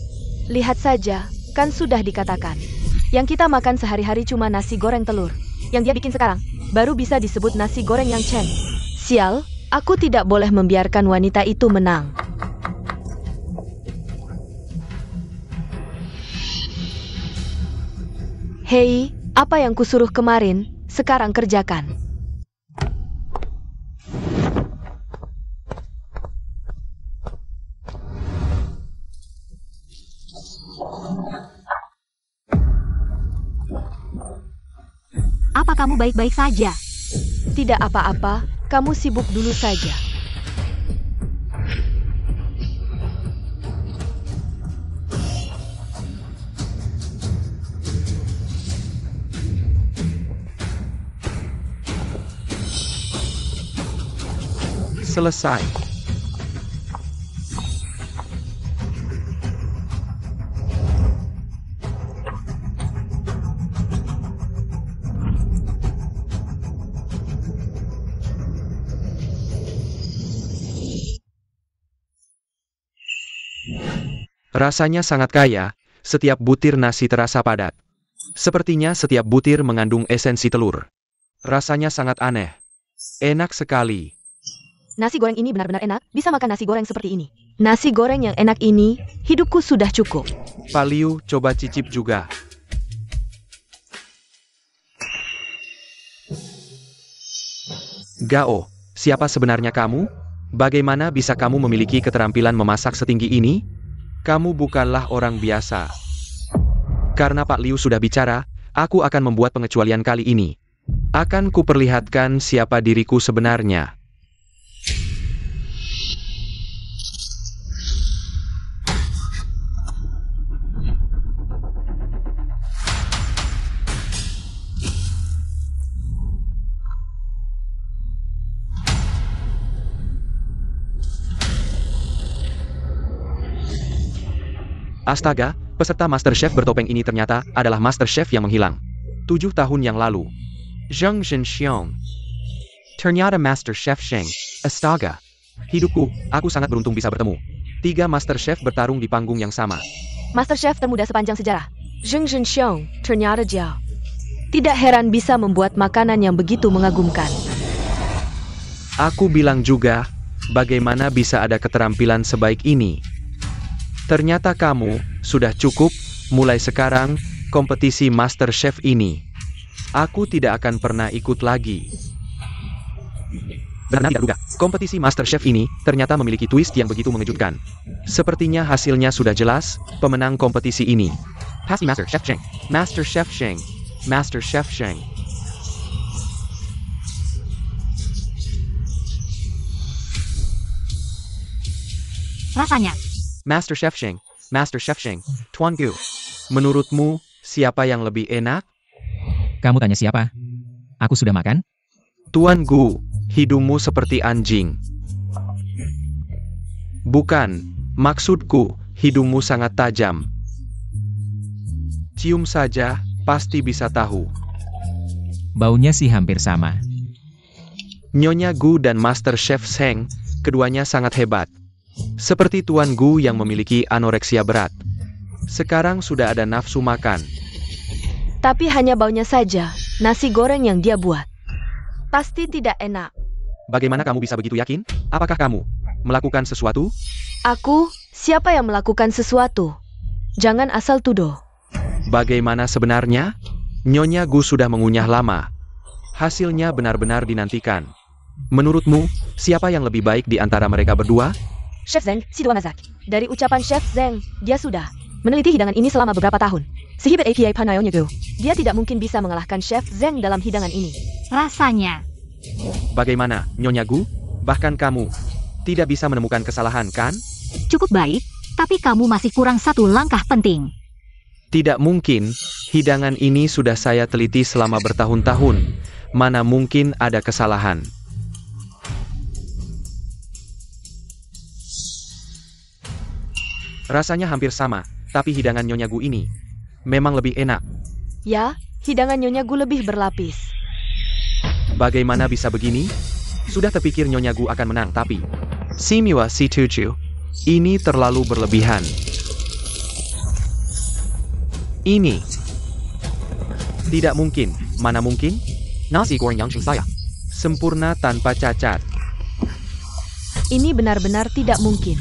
Lihat saja, kan sudah dikatakan. Yang kita makan sehari-hari cuma nasi goreng telur. Yang dia bikin sekarang, baru bisa disebut nasi goreng Yangcheng. Sial, aku tidak boleh membiarkan wanita itu menang. Hei, apa yang kusuruh kemarin, sekarang kerjakan. Apa kamu baik-baik saja? Tidak apa-apa, kamu sibuk dulu saja. Selesai. Rasanya sangat kaya, setiap butir nasi terasa padat. Sepertinya setiap butir mengandung esensi telur. Rasanya sangat aneh. Enak sekali. Nasi goreng ini benar-benar enak, bisa makan nasi goreng seperti ini. Nasi goreng yang enak ini, hidupku sudah cukup. Pak Liu, coba cicip juga. Gao, siapa sebenarnya kamu? Bagaimana bisa kamu memiliki keterampilan memasak setinggi ini? Kamu bukanlah orang biasa. Karena Pak Liu sudah bicara, aku akan membuat pengecualian kali ini. Akan kuperlihatkan siapa diriku sebenarnya. Astaga, peserta MasterChef bertopeng ini ternyata adalah MasterChef yang menghilang 7 tahun yang lalu. Zheng Zhenxiong. Ternyata MasterChef Sheng. Astaga. Hidupku, aku sangat beruntung bisa bertemu. 3 MasterChef bertarung di panggung yang sama. MasterChef termuda sepanjang sejarah. Zheng Zhenxiong, ternyata Jiao. Tidak heran bisa membuat makanan yang begitu mengagumkan. Aku bilang juga, bagaimana bisa ada keterampilan sebaik ini? Ternyata kamu sudah cukup. Mulai sekarang, kompetisi MasterChef ini, aku tidak akan pernah ikut lagi. Benar tidak duga, kompetisi MasterChef ini ternyata memiliki twist yang begitu mengejutkan. Sepertinya hasilnya sudah jelas, pemenang kompetisi ini pasti MasterChef Sheng. MasterChef Sheng. MasterChef Sheng. Rasanya. MasterChef Sheng. MasterChef Sheng. Tuan Gu. Menurutmu, siapa yang lebih enak? Kamu tanya siapa? Aku sudah makan? Tuan Gu, hidungmu seperti anjing. Bukan, maksudku, hidungmu sangat tajam. Cium saja, pasti bisa tahu. Baunya sih hampir sama. Nyonya Gu dan MasterChef Sheng, keduanya sangat hebat. Seperti Tuan Gu yang memiliki anoreksia berat. Sekarang sudah ada nafsu makan. Tapi hanya baunya saja, nasi goreng yang dia buat. Pasti tidak enak. Bagaimana kamu bisa begitu yakin? Apakah kamu melakukan sesuatu? Aku, siapa yang melakukan sesuatu? Jangan asal tuduh. Bagaimana sebenarnya? Nyonya Gu sudah mengunyah lama. Hasilnya benar-benar dinantikan. Menurutmu, siapa yang lebih baik di antara mereka berdua? Chef Zeng, si Dua Mazak. Dari ucapan Chef Zeng, dia sudah meneliti hidangan ini selama beberapa tahun. Si Hibet APA Panayonya Gu, dia tidak mungkin bisa mengalahkan Chef Zeng dalam hidangan ini. Rasanya. Bagaimana, Nyonya Gu? Bahkan kamu tidak bisa menemukan kesalahan, kan? Cukup baik, tapi kamu masih kurang satu langkah penting. Tidak mungkin, hidangan ini sudah saya teliti selama bertahun-tahun. Mana mungkin ada kesalahan? Rasanya hampir sama, tapi hidangan Nyonya Gu ini memang lebih enak. Ya, hidangan Nyonya Gu lebih berlapis. Bagaimana bisa begini? Sudah terpikir Nyonya Gu akan menang, tapi Simiwa si Tuju, ini terlalu berlebihan. Ini tidak mungkin. Mana mungkin? Nasi goreng yang saya sempurna tanpa cacat. Ini benar-benar tidak mungkin.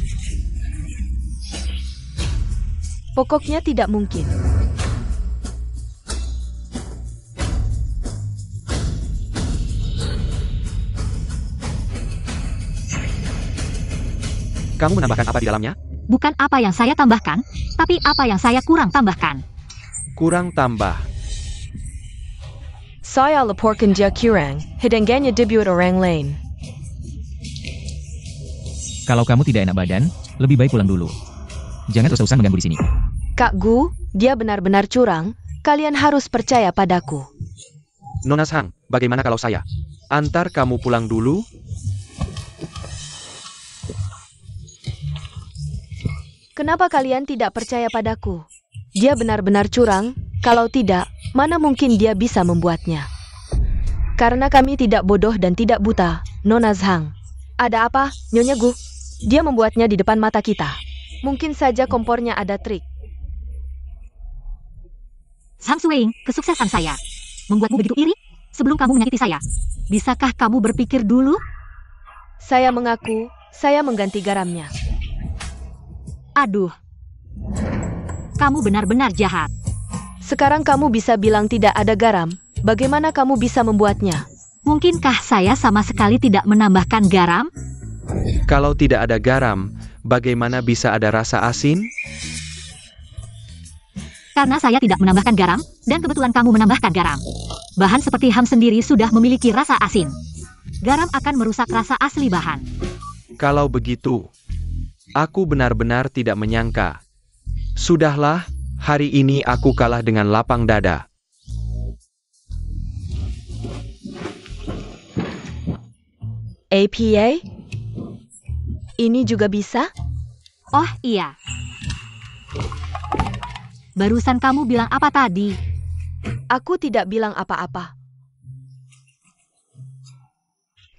Pokoknya tidak mungkin. Kamu menambahkan apa di dalamnya? Bukan apa yang saya tambahkan, tapi apa yang saya kurang tambahkan. Kurang tambah. Saya laporkan dia kurang, hidangannya dibuat orang lain. Kalau kamu tidak enak badan, lebih baik pulang dulu. Jangan terus-terusan mengganggu di sini. Kak Gu, dia benar-benar curang. Kalian harus percaya padaku. Nona Zhang, bagaimana kalau saya antar kamu pulang dulu? Kenapa kalian tidak percaya padaku? Dia benar-benar curang. Kalau tidak, mana mungkin dia bisa membuatnya? Karena kami tidak bodoh dan tidak buta, Nona Zhang. Ada apa, Nyonya Gu? Dia membuatnya di depan mata kita. Mungkin saja kompornya ada trik. Zhang Suing, kesuksesan saya membuatmu begitu iri sebelum kamu menyakiti saya. Bisakah kamu berpikir dulu? Saya mengaku, saya mengganti garamnya. Aduh, kamu benar-benar jahat. Sekarang kamu bisa bilang tidak ada garam. Bagaimana kamu bisa membuatnya? Mungkinkah saya sama sekali tidak menambahkan garam? Kalau tidak ada garam, bagaimana bisa ada rasa asin? Karena saya tidak menambahkan garam, dan kebetulan kamu menambahkan garam. Bahan seperti ham sendiri sudah memiliki rasa asin. Garam akan merusak rasa asli bahan. Kalau begitu, aku benar-benar tidak menyangka. Sudahlah, hari ini aku kalah dengan lapang dada. APA? Ini juga bisa? Oh iya. Barusan kamu bilang apa tadi? Aku tidak bilang apa-apa.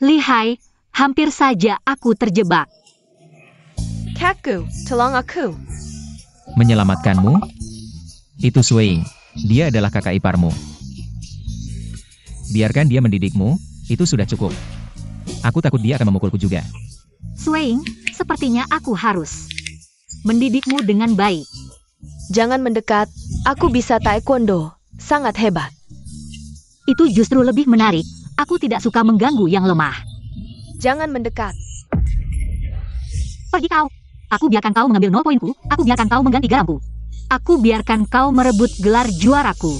Lihai, hampir saja aku terjebak. Kakku, tolong aku. Menyelamatkanmu? Itu Suing. Dia adalah kakak iparmu. Biarkan dia mendidikmu, itu sudah cukup. Aku takut dia akan memukulku juga. Suing, sepertinya aku harus mendidikmu dengan baik. Jangan mendekat, aku bisa taekwondo. Sangat hebat. Itu justru lebih menarik. Aku tidak suka mengganggu yang lemah. Jangan mendekat. Pergi kau. Aku biarkan kau mengambil 0 poinku. Aku biarkan kau mengganti garamku. Aku biarkan kau merebut gelar juaraku.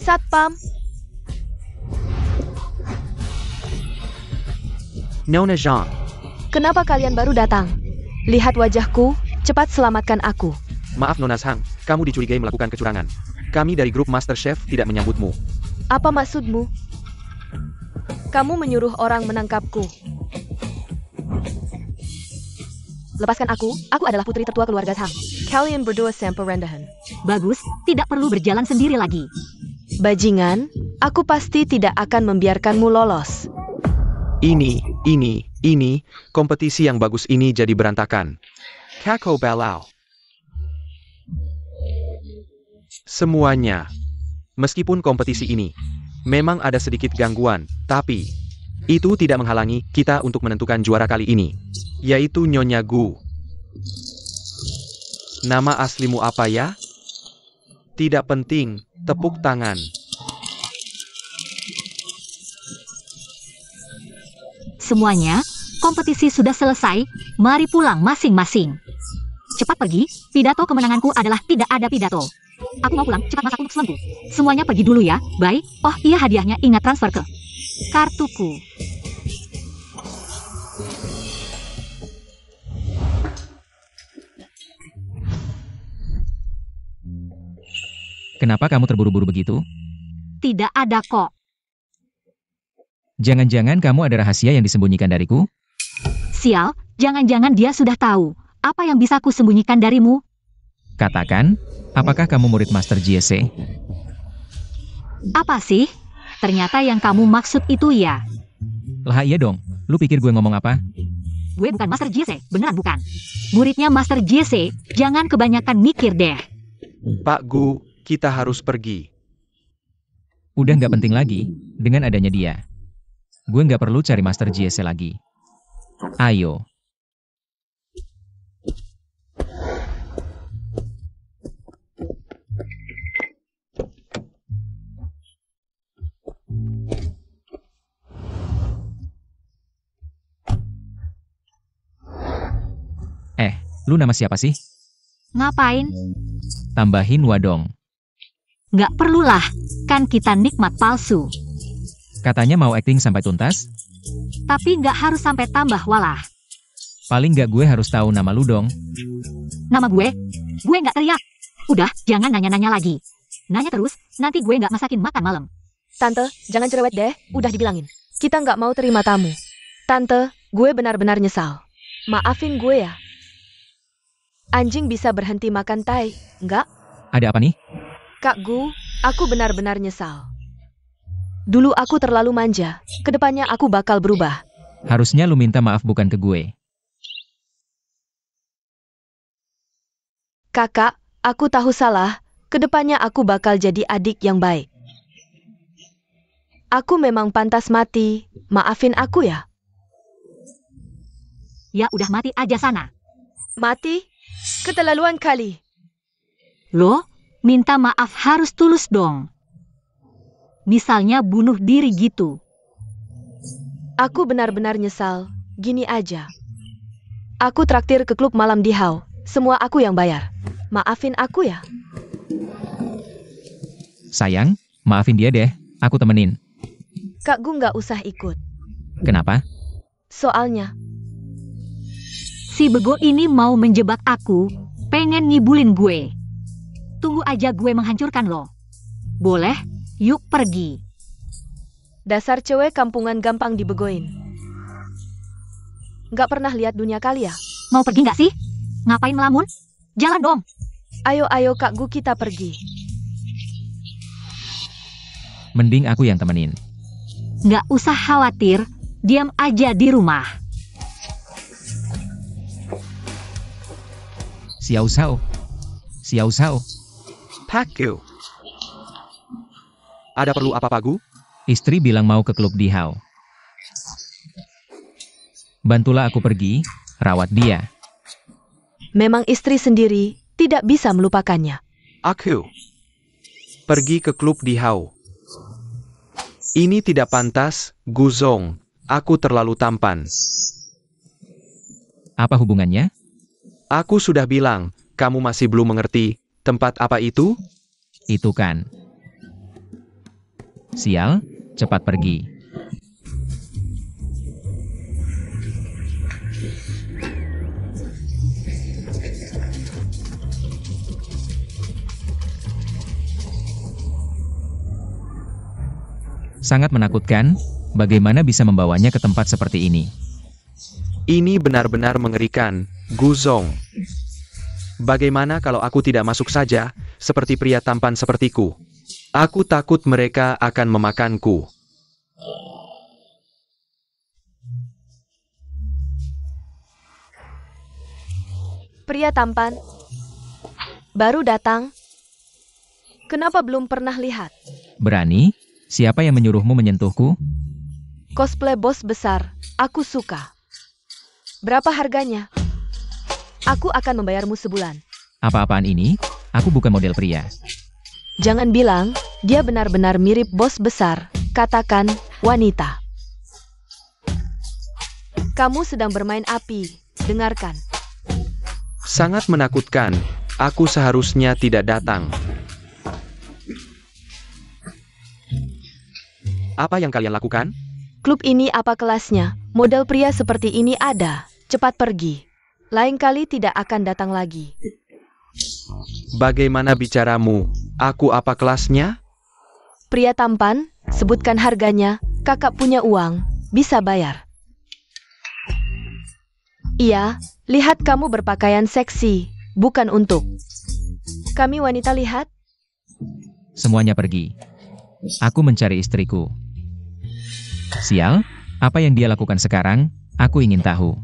Satpam. Nona Zhang, Kenapa kalian baru datang? Lihat wajahku, cepat selamatkan aku. maaf Nona Zhang, kamu dicurigai melakukan kecurangan. Kami dari grup MasterChef tidak menyambutmu. Apa maksudmu? Kamu menyuruh orang menangkapku. Lepaskan aku adalah putri tertua keluarga Zhang. Kalian berdua sampai rendahan. Bagus, tidak perlu berjalan sendiri lagi. Bajingan, aku pasti tidak akan membiarkanmu lolos. Ini, kompetisi yang bagus ini jadi berantakan. Kakao Balau. Semuanya. Meskipun kompetisi ini memang ada sedikit gangguan, tapi itu tidak menghalangi kita untuk menentukan juara kali ini, yaitu Nyonya Gu. Nama aslimu apa ya? Tidak penting, tepuk tangan. Semuanya, kompetisi sudah selesai. Mari pulang masing-masing. Cepat pergi, pidato kemenanganku adalah tidak ada pidato. Aku mau pulang, cepat masak untuk suamiku. Semuanya pergi dulu ya, bye. Oh iya hadiahnya, ingat transfer ke kartuku. Kenapa kamu terburu-buru begitu? Tidak ada kok. Jangan-jangan kamu ada rahasia yang disembunyikan dariku? Sial, jangan-jangan dia sudah tahu. Apa yang bisa ku sembunyikan darimu? Katakan, apakah kamu murid Master JC? Apa sih? Ternyata yang kamu maksud itu ya. Lah iya dong, lu pikir gue ngomong apa? Gue bukan Master JC, beneran bukan. Muridnya Master JC, jangan kebanyakan mikir deh. Pak Gu, kita harus pergi. Udah nggak penting lagi, dengan adanya dia. Gue nggak perlu cari Master JC lagi. Ayo. Lu nama siapa sih? Ngapain? Tambahin wadong. Nggak perlulah, kan kita nikmat palsu. Katanya mau acting sampai tuntas? Tapi nggak harus sampai tambah walah. Paling nggak gue harus tahu nama lu dong. Nama gue? Gue nggak teriak. Udah, jangan nanya-nanya lagi. Nanya terus, nanti gue nggak masakin makan malam. Tante, jangan cerewet deh, udah dibilangin. Kita nggak mau terima tamu. Tante, gue benar-benar nyesal. Maafin gue ya. Anjing bisa berhenti makan tai, enggak? Ada apa nih? Kak Gu, aku benar-benar nyesal. Dulu aku terlalu manja, kedepannya aku bakal berubah. Harusnya lu minta maaf bukan ke gue. Kakak, aku tahu salah, kedepannya aku bakal jadi adik yang baik. Aku memang pantas mati, maafin aku ya. Ya udah mati aja sana. Mati? Keterlaluan kali. Loh, minta maaf harus tulus dong. Misalnya bunuh diri gitu. Aku benar-benar nyesal, gini aja. Aku traktir ke klub malam di Hao, semua aku yang bayar. Maafin aku ya. Sayang, maafin dia deh, aku temenin. Kak Gu nggak usah ikut. Kenapa? Soalnya, Si bego ini mau menjebak aku, pengen ngibulin gue. Tunggu aja gue menghancurkan lo. Boleh? Yuk pergi. dasar cewek kampungan gampang dibegoin. Nggak pernah lihat dunia kali ya? Mau pergi nggak sih? Ngapain melamun? Jalan dong. Ayo Kak Gu kita pergi. Mending aku yang temenin. Nggak usah khawatir, diam aja di rumah. Xiao Shao. Xiao Shao. Pak Gu. Ada perlu apa Pak Gu? Istri bilang mau ke klub di Hao. Bantulah aku pergi, rawat dia. Memang istri sendiri tidak bisa melupakannya. Aku pergi ke klub di Hao. Ini tidak pantas, Guzong. Aku terlalu tampan. Apa hubungannya? Aku sudah bilang, kamu masih belum mengerti. Tempat apa itu? Itu kan. Sial, cepat pergi. Sangat menakutkan, bagaimana bisa membawanya ke tempat seperti ini? Ini benar-benar mengerikan, Guzong. Bagaimana kalau aku tidak masuk saja, seperti pria tampan sepertiku? Aku takut mereka akan memakanku. Pria tampan. Baru datang. Kenapa belum pernah lihat? Berani? Siapa yang menyuruhmu menyentuhku? Cosplay bos besar. Aku suka. Berapa harganya? Aku akan membayarmu sebulan. Apa-apaan ini? Aku bukan model pria. Jangan bilang, dia benar-benar mirip bos besar. Katakan, wanita. Kamu sedang bermain api. Dengarkan. Sangat menakutkan. Aku seharusnya tidak datang. Apa yang kalian lakukan? Klub ini apa kelasnya? Model pria seperti ini ada. Cepat pergi. Lain kali tidak akan datang lagi. Bagaimana bicaramu? Aku apa kelasnya? Pria tampan, sebutkan harganya. Kakak punya uang, bisa bayar. Iya, lihat kamu berpakaian seksi, bukan untuk kami wanita lihat. Semuanya pergi. Aku mencari istriku. Sial, apa yang dia lakukan sekarang? Aku ingin tahu.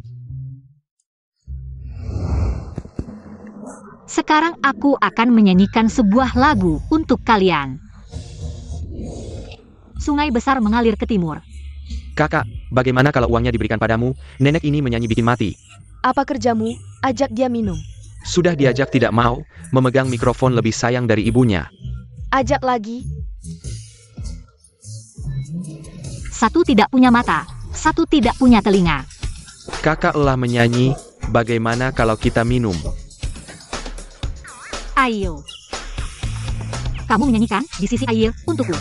Sekarang aku akan menyanyikan sebuah lagu untuk kalian. sungai besar mengalir ke timur. Kakak, bagaimana kalau uangnya diberikan padamu? Nenek ini menyanyi bikin mati. Apa kerjamu? Ajak dia minum. Sudah diajak tidak mau, memegang mikrofon lebih sayang dari ibunya. Ajak lagi. Satu tidak punya mata, satu tidak punya telinga. Kakak lelah menyanyi, bagaimana kalau kita minum? Ayo. Kamu menyanyikan di sisi air untukku.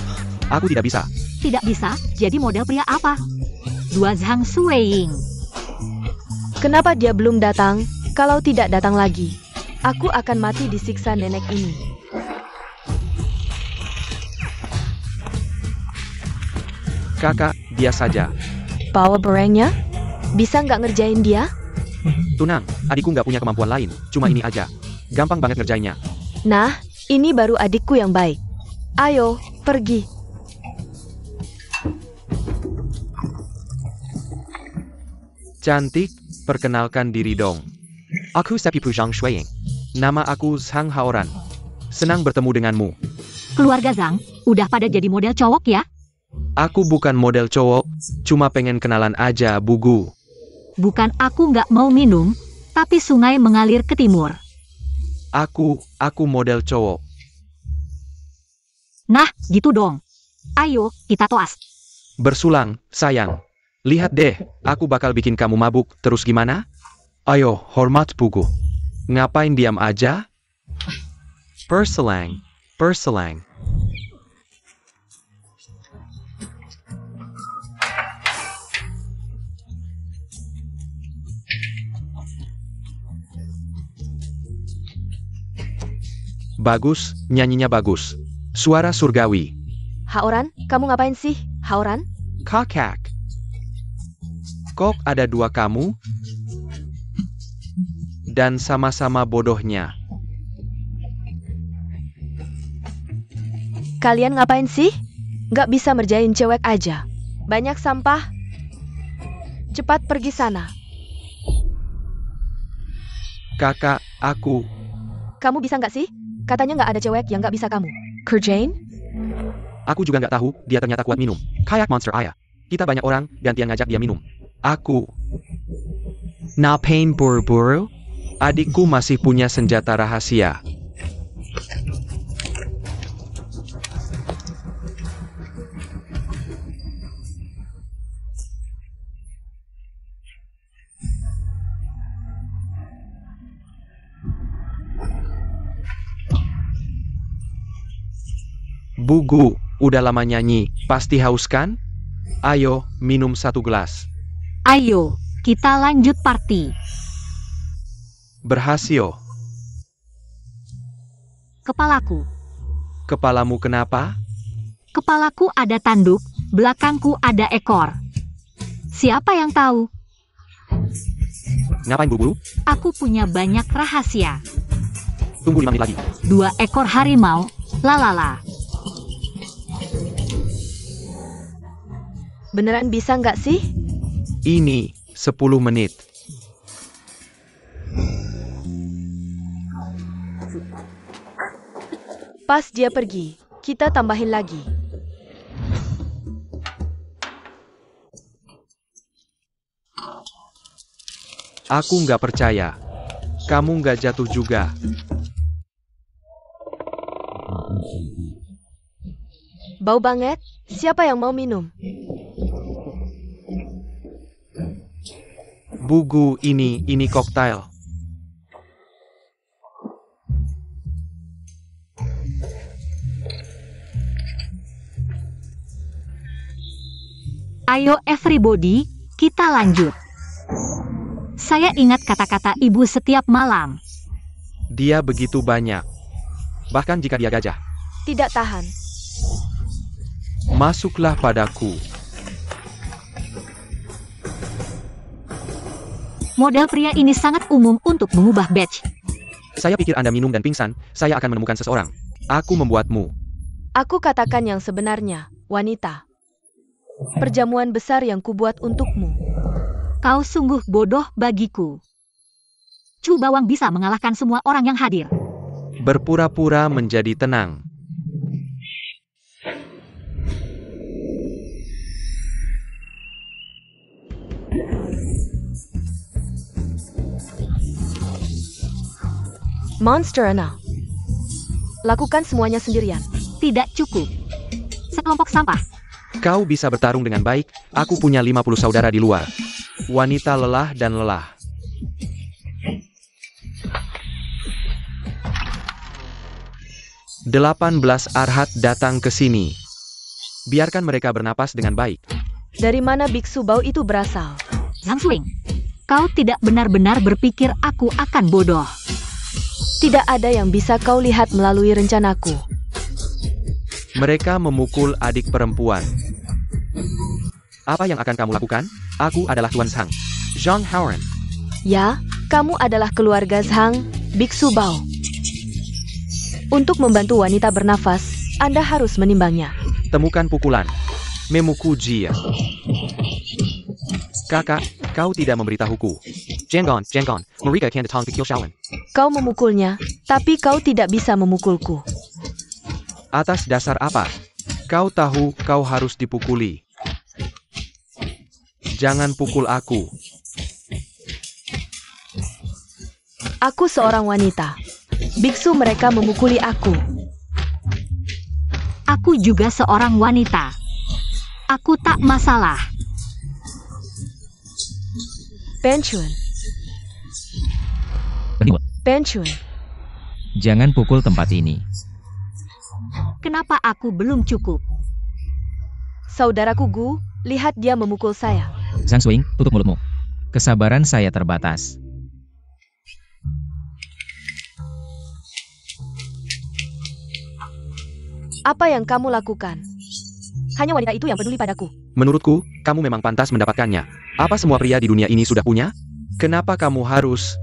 Aku tidak bisa. Tidak bisa, jadi model pria apa? Dua Zhang Suiying. Kenapa dia belum datang? Kalau tidak datang lagi, aku akan mati disiksa nenek ini. Kakak, dia saja. Bawa barangnya? Bisa nggak ngerjain dia? Tunang, adikku nggak punya kemampuan lain, cuma ini aja. Gampang banget ngerjainnya. Nah, ini baru adikku yang baik. Ayo, pergi. Cantik, perkenalkan diri dong. Aku Sepipu Zhang Shuiying. Nama aku Zhang Haoran. Senang bertemu denganmu. Keluarga Zhang, udah pada jadi model cowok ya? Aku bukan model cowok, cuma pengen kenalan aja, Bugu. Bukan aku nggak mau minum, tapi sungai mengalir ke timur. Aku model cowok. Nah, gitu dong. Ayo, kita toas. Bersulang, sayang. Lihat deh, aku bakal bikin kamu mabuk, terus gimana? Ayo, hormat Bugu. Ngapain diam aja? Perselang, perselang. Bagus, nyanyinya bagus. Suara surgawi. Haoran, kamu ngapain sih? Haoran? Kakak. Kok ada dua kamu? Dan sama-sama bodohnya. Kalian ngapain sih? Nggak bisa merjain cewek aja. Banyak sampah. Cepat pergi sana. Kakak, aku. Kamu bisa nggak sih? Katanya nggak ada cewek yang nggak bisa kamu. Kerjain? Aku juga nggak tahu, dia ternyata kuat minum. Kayak monster ayah. Kita banyak orang, gantian ngajak dia minum. Aku. Ngapain buru-buru? Adikku masih punya senjata rahasia. Bugu, udah lama nyanyi, pasti haus kan? Ayo, minum satu gelas. Ayo, kita lanjut party. Berhasil. Kepalaku. Kepalamu kenapa? Kepalaku ada tanduk, belakangku ada ekor. Siapa yang tahu? Ngapain buru-buru? Aku punya banyak rahasia. Tunggu 5 menit lagi. 2 ekor harimau, lalala. Beneran bisa nggak sih? Ini, 10 menit. Pas dia pergi, kita tambahin lagi. Aku nggak percaya. Kamu nggak jatuh juga. Bau banget. Siapa yang mau minum? Bugu, ini koktail. Ayo everybody, kita lanjut. Saya ingat kata-kata ibu setiap malam. Dia begitu banyak. Bahkan jika dia gajah. Tidak tahan. Masuklah padaku. Model pria ini sangat umum untuk mengubah badge. Saya pikir Anda minum dan pingsan, saya akan menemukan seseorang. Aku membuatmu. Aku katakan yang sebenarnya, wanita. Perjamuan besar yang kubuat untukmu. Kau sungguh bodoh bagiku. Chu Bawang bisa mengalahkan semua orang yang hadir. Berpura-pura menjadi tenang. Monster Ana. Lakukan semuanya sendirian. Tidak cukup. Sekelompok sampah. Kau bisa bertarung dengan baik, aku punya 50 saudara di luar. Wanita lelah dan lelah. "18 Arhat datang ke sini. Biarkan mereka bernapas dengan baik." Dari mana biksu bau itu berasal? Zhang Xuing, kau tidak benar-benar berpikir aku akan bodoh. Tidak ada yang bisa kau lihat melalui rencanaku. Mereka memukul adik perempuan. Apa yang akan kamu lakukan? Aku adalah Tuan Zhang. Zhang Haoran. Ya, kamu adalah keluarga Zhang, biksu bau. Untuk membantu wanita bernafas, Anda harus menimbangnya. Temukan pukulan. Memuku Jia. Kakak, kau tidak memberitahuku. Jangan, mereka akan datang ke Kill Shaolin. Kau memukulnya, tapi kau tidak bisa memukulku. Atas dasar apa? Kau tahu kau harus dipukuli. Jangan pukul aku. Aku seorang wanita. Biksu mereka memukuli aku. Aku juga seorang wanita. Aku tak masalah. Pensiun. Berdua. Pensiun. Jangan pukul tempat ini. Kenapa aku belum cukup? Saudaraku Gu, lihat dia memukul saya. Zhang Xuing, tutup mulutmu. Kesabaran saya terbatas. Apa yang kamu lakukan? Hanya wanita itu yang peduli padaku. Menurutku, kamu memang pantas mendapatkannya. Apa semua pria di dunia ini sudah punya? Kenapa kamu harus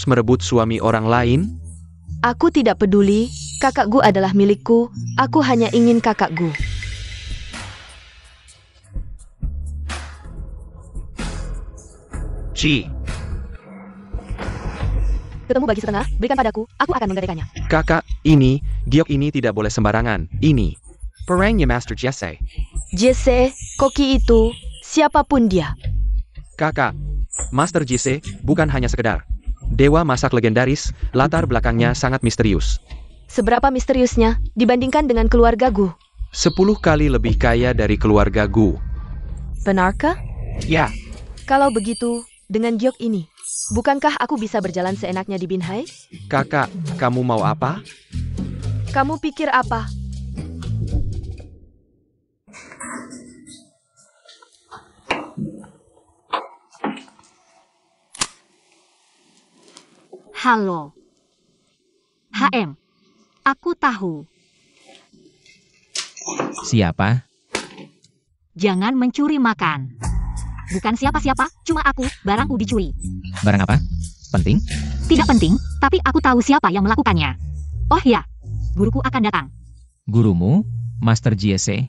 merebut suami orang lain? Aku tidak peduli, kakak Gu adalah milikku. Aku hanya ingin kakak Gu. Ci. Ketemu bagi setengah, berikan padaku, aku akan menggadaikannya. Kakak, giok ini tidak boleh sembarangan. Ini. Perangnya Master Jesse. Jesse, koki itu, siapapun dia. Kakak, Master Jesse bukan hanya sekedar dewa masak legendaris, latar belakangnya sangat misterius. Seberapa misteriusnya dibandingkan dengan keluarga Gu? 10 kali lebih kaya dari keluarga Gu. Benarkah? Ya. Kalau begitu, dengan giok ini, bukankah aku bisa berjalan seenaknya di Binhai? Kakak, kamu mau apa? Kamu pikir apa? Halo. HM. Aku tahu. Siapa? Jangan mencuri makan. Bukan siapa-siapa, cuma aku, barangku dicuri. Barang apa? Penting? Tidak penting, tapi aku tahu siapa yang melakukannya. Oh ya, guruku akan datang. Gurumu, Master Jesse?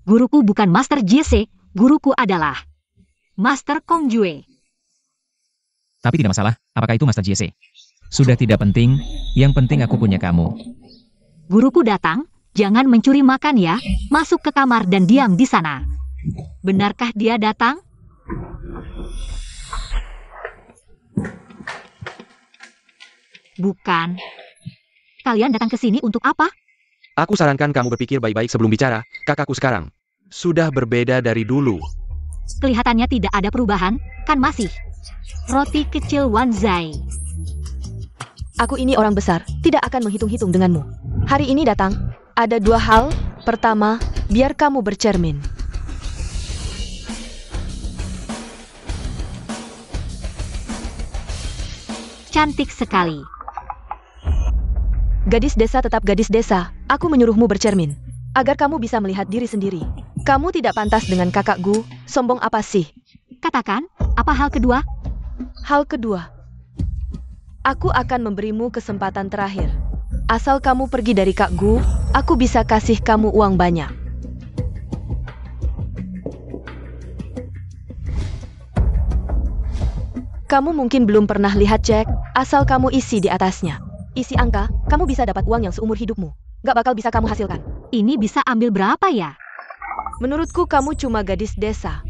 Guruku bukan Master Jesse, guruku adalah Master Kong Jue. Tapi tidak masalah, apakah itu Master Jesse? Sudah tidak penting, yang penting aku punya kamu. Guruku datang, jangan mencuri makan ya, masuk ke kamar dan diam di sana. Benarkah dia datang? Bukan. Kalian datang ke sini untuk apa? Aku sarankan kamu berpikir baik-baik sebelum bicara, kakakku sekarang sudah berbeda dari dulu. Kelihatannya tidak ada perubahan, kan masih roti kecil Wanzai. Aku ini orang besar, tidak akan menghitung-hitung denganmu. Hari ini datang, ada 2 hal. Pertama, biar kamu bercermin. Cantik sekali. Gadis desa tetap gadis desa, aku menyuruhmu bercermin. Agar kamu bisa melihat diri sendiri. Kamu tidak pantas dengan kakak Gu, sombong apa sih? Katakan, apa hal kedua? Hal kedua, aku akan memberimu kesempatan terakhir. Asal kamu pergi dari Kak Gu, aku bisa kasih kamu uang banyak. Kamu mungkin belum pernah lihat cek, asal kamu isi di atasnya. Isi angka, kamu bisa dapat uang yang seumur hidupmu. Gak bakal bisa kamu hasilkan. Ini bisa ambil berapa ya? Menurutku kamu cuma gadis desa.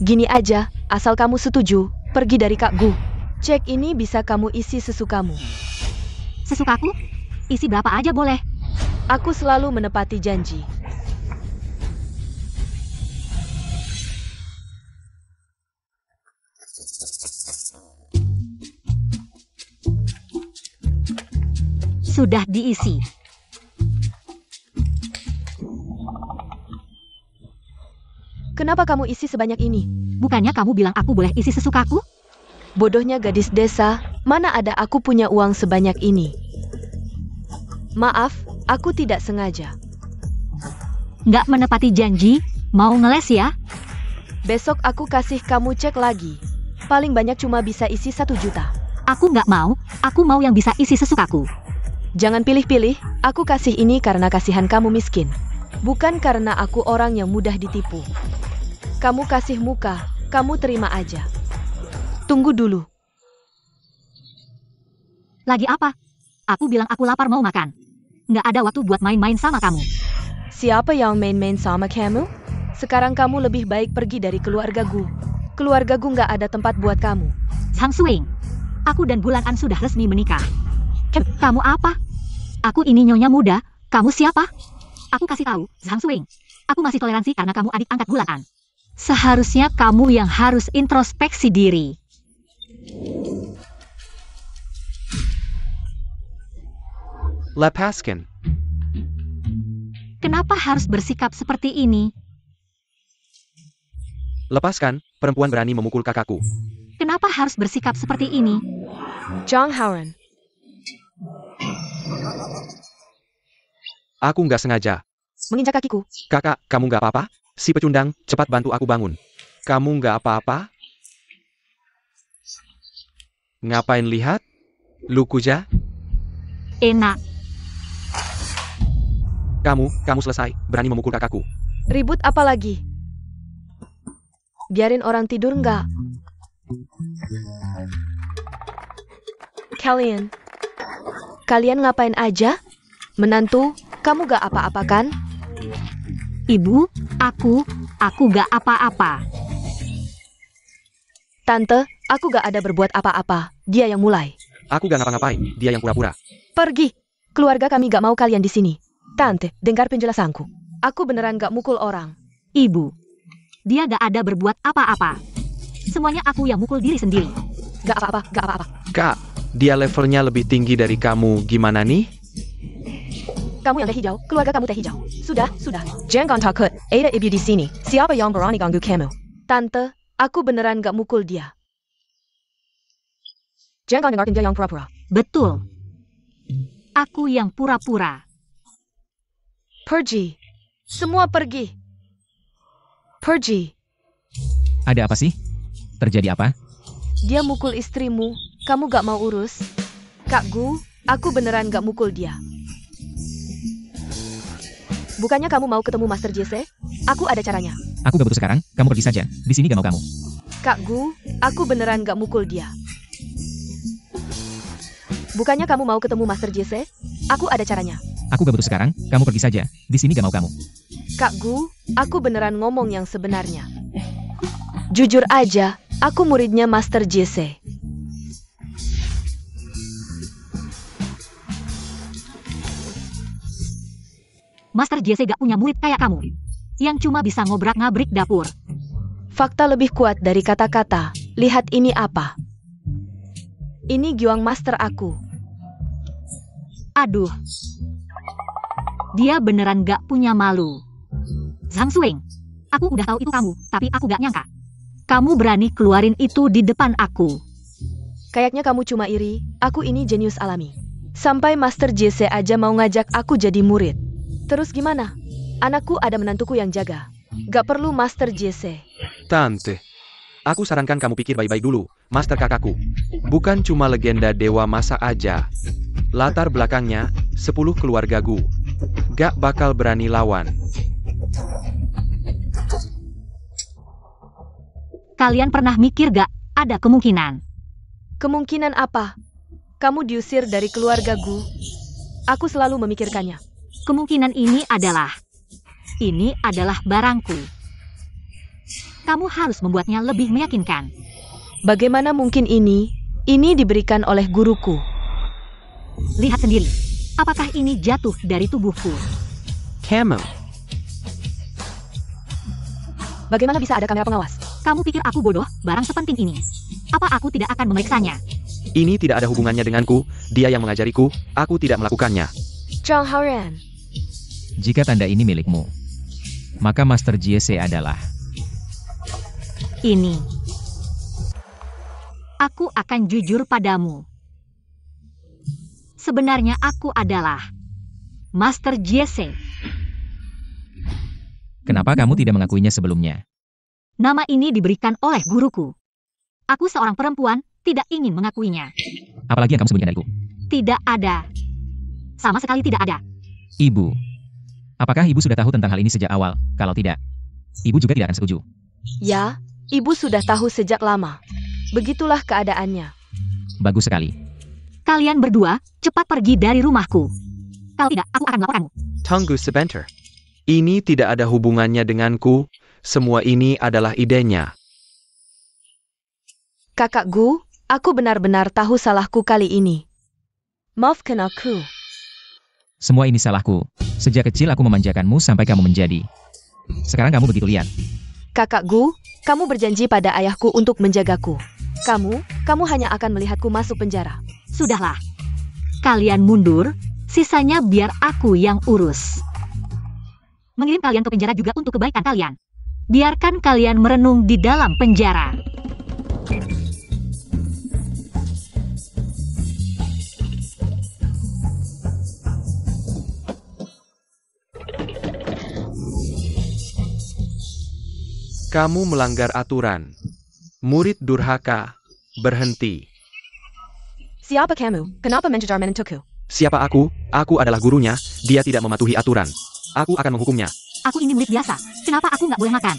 Gini aja, asal kamu setuju, pergi dari Kak Gu. Cek ini bisa kamu isi sesukamu. Sesukaku? Isi berapa aja boleh. Aku selalu menepati janji. Sudah diisi. Kenapa kamu isi sebanyak ini? Bukannya kamu bilang aku boleh isi sesukaku? Bodohnya gadis desa, mana ada aku punya uang sebanyak ini? Maaf, aku tidak sengaja. Nggak menepati janji, mau ngeles ya? Besok aku kasih kamu cek lagi. Paling banyak cuma bisa isi 1 juta. Aku nggak mau, aku mau yang bisa isi sesukaku. Jangan pilih-pilih, aku kasih ini karena kasihan kamu miskin. Bukan karena aku orang yang mudah ditipu. Kamu kasih muka, kamu terima aja. Tunggu dulu. Lagi apa? Aku bilang aku lapar mau makan. Nggak ada waktu buat main-main sama kamu. Siapa yang main-main sama kamu? Sekarang kamu lebih baik pergi dari keluargaku. Keluargaku nggak ada tempat buat kamu. Zhang Xuing, aku dan Bulan An sudah resmi menikah. Kamu apa? Aku ini nyonya muda, kamu siapa? Aku kasih tahu, Zhang Xuing. Aku masih toleransi karena kamu adik angkat Bulan An. Seharusnya kamu yang harus introspeksi diri. Lepaskan. Kenapa harus bersikap seperti ini? Lepaskan, perempuan berani memukul kakakku. Kenapa harus bersikap seperti ini? Zhang Haoran. Aku nggak sengaja. Menginjak kakiku. Kakak, kamu nggak apa-apa? Si pecundang, cepat bantu aku bangun. Kamu nggak apa-apa? Ngapain lihat? Lukuja? Enak. Kamu selesai, berani memukul kakakku. Ribut apa lagi? Biarin orang tidur nggak? Kalian ngapain aja? Menantu, kamu gak apa-apa kan? Ibu, aku gak apa-apa. Tante, aku gak ada berbuat apa-apa. Dia yang mulai. Aku gak ngapa-ngapain, dia yang pura-pura. Pergi. Keluarga kami gak mau kalian di sini. Tante, dengar penjelasanku. Aku beneran gak mukul orang. Ibu, dia gak ada berbuat apa-apa. Semuanya aku yang mukul diri sendiri. Gak apa-apa, gak apa-apa. Kak, dia levelnya lebih tinggi dari kamu, gimana nih? Kamu yang teh hijau, keluarga kamu teh hijau. Sudah. Jangan takut, ada ibu di sini. Siapa yang berani ganggu kamu? Tante, aku beneran gak mukul dia. Jangan dengarkan dia yang pura-pura. Betul. Aku yang pura-pura. Pergi. Semua pergi. Pergi. Ada apa sih? Terjadi apa? Dia mukul istrimu, kamu gak mau urus? Kak Gu, aku beneran gak mukul dia. Bukannya kamu mau ketemu Master JC? Aku ada caranya. Aku gak butuh sekarang, kamu pergi saja. Di sini gak mau kamu. Kak Gu, aku beneran gak mukul dia. Bukannya kamu mau ketemu Master JC? Aku ada caranya. Aku gak butuh sekarang, kamu pergi saja. Di sini gak mau kamu. Kak Gu, aku beneran ngomong yang sebenarnya. Jujur aja, aku muridnya Master JC. Master JC gak punya murid kayak kamu. Yang cuma bisa ngobrak-ngabrik dapur. Fakta lebih kuat dari kata-kata. Lihat ini apa. Ini Gyuang Master aku. Aduh. Dia beneran gak punya malu. Zhang Xuing, aku udah tahu itu kamu, tapi aku gak nyangka. Kamu berani keluarin itu di depan aku. Kayaknya kamu cuma iri, aku ini jenius alami. Sampai Master JC aja mau ngajak aku jadi murid. Terus gimana? Anakku ada menantuku yang jaga. Gak perlu Master JC. Tante, aku sarankan kamu pikir baik-baik dulu, Master kakakku. Bukan cuma legenda dewa masa aja. Latar belakangnya, 10 keluarga Gu. Gak bakal berani lawan. Kalian pernah mikir gak ada kemungkinan? Kemungkinan apa? Kamu diusir dari keluarga Gu. Aku selalu memikirkannya. Kemungkinan ini adalah barangku. Kamu harus membuatnya lebih meyakinkan. Bagaimana mungkin ini Ini diberikan oleh guruku. Lihat sendiri. Apakah ini jatuh dari tubuhku? Camel. Bagaimana bisa ada kamera pengawas? Kamu pikir aku bodoh, barang sepenting ini? Apa aku tidak akan memeriksanya? Ini tidak ada hubungannya denganku, dia yang mengajariku, aku tidak melakukannya. Zhang Haoran. Jika tanda ini milikmu, maka Master Jesse adalah... Ini. Aku akan jujur padamu. Sebenarnya aku adalah Master Jesse. Kenapa kamu tidak mengakuinya sebelumnya? Nama ini diberikan oleh guruku. Aku seorang perempuan, tidak ingin mengakuinya. Apalagi yang kamu sembunyikan dariku? Tidak ada. Sama sekali tidak ada. Ibu. Apakah ibu sudah tahu tentang hal ini sejak awal? Kalau tidak, ibu juga tidak akan setuju. Ya, ibu sudah tahu sejak lama. Begitulah keadaannya. Bagus sekali. Kalian berdua, cepat pergi dari rumahku. Kalau tidak, aku akan melaporkanmu. Tunggu sebentar. Ini tidak ada hubungannya denganku, semua ini adalah idenya. Kakak Gu, aku benar-benar tahu salahku kali ini. Maafkan aku. Semua ini salahku. Sejak kecil aku memanjakanmu sampai kamu menjadi. Sekarang kamu begitu liar. Kakak Gu, kamu berjanji pada ayahku untuk menjagaku. Kamu hanya akan melihatku masuk penjara. Sudahlah. Kalian mundur, sisanya biar aku yang urus. Mengirim kalian ke penjara juga untuk kebaikan kalian. Biarkan kalian merenung di dalam penjara. Kamu melanggar aturan. Murid durhaka, berhenti. Siapa kamu? Kenapa mengejar menentuku? Siapa aku? Aku adalah gurunya, dia tidak mematuhi aturan. Aku akan menghukumnya. Aku ini murid biasa. Kenapa aku nggak boleh makan?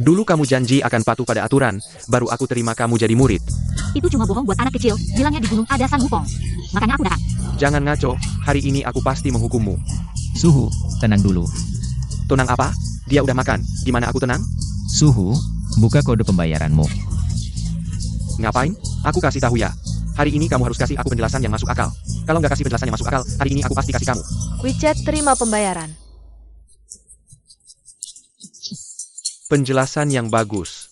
Dulu kamu janji akan patuh pada aturan, baru aku terima kamu jadi murid. Itu cuma bohong buat anak kecil. Bilangnya di gunung ada San Wukong. Makanya aku datang. Jangan ngaco, hari ini aku pasti menghukummu. Suhu, tenang dulu. Tenang apa? Dia udah makan, gimana aku tenang? Suhu, buka kode pembayaranmu. Ngapain? Aku kasih tahu ya. Hari ini kamu harus kasih aku penjelasan yang masuk akal. Kalau nggak kasih penjelasan yang masuk akal, hari ini aku pasti kasih kamu. WeChat terima pembayaran. Penjelasan yang bagus.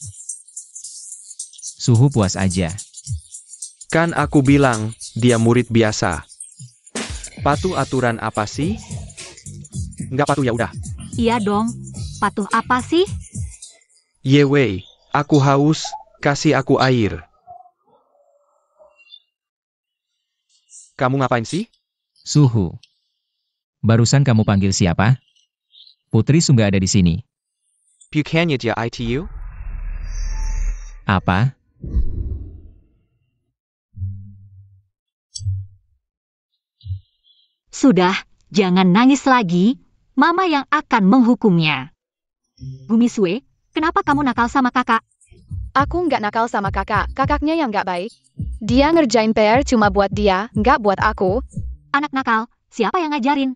Suhu puas aja. Kan aku bilang, dia murid biasa. Patuh aturan apa sih? Nggak patuh ya udah. Iya dong. Patuh apa sih? Yewei, aku haus, kasih aku air. Kamu ngapain sih? Suhu. Barusan kamu panggil siapa? Putri Sungga ada di sini. Bukannya dia ITU? Apa? Sudah, jangan nangis lagi. Mama yang akan menghukumnya. Gumisue, kenapa kamu nakal sama kakak? Aku nggak nakal sama kakak, kakaknya yang nggak baik. Dia ngerjain PR cuma buat dia, nggak buat aku. Anak nakal, siapa yang ngajarin?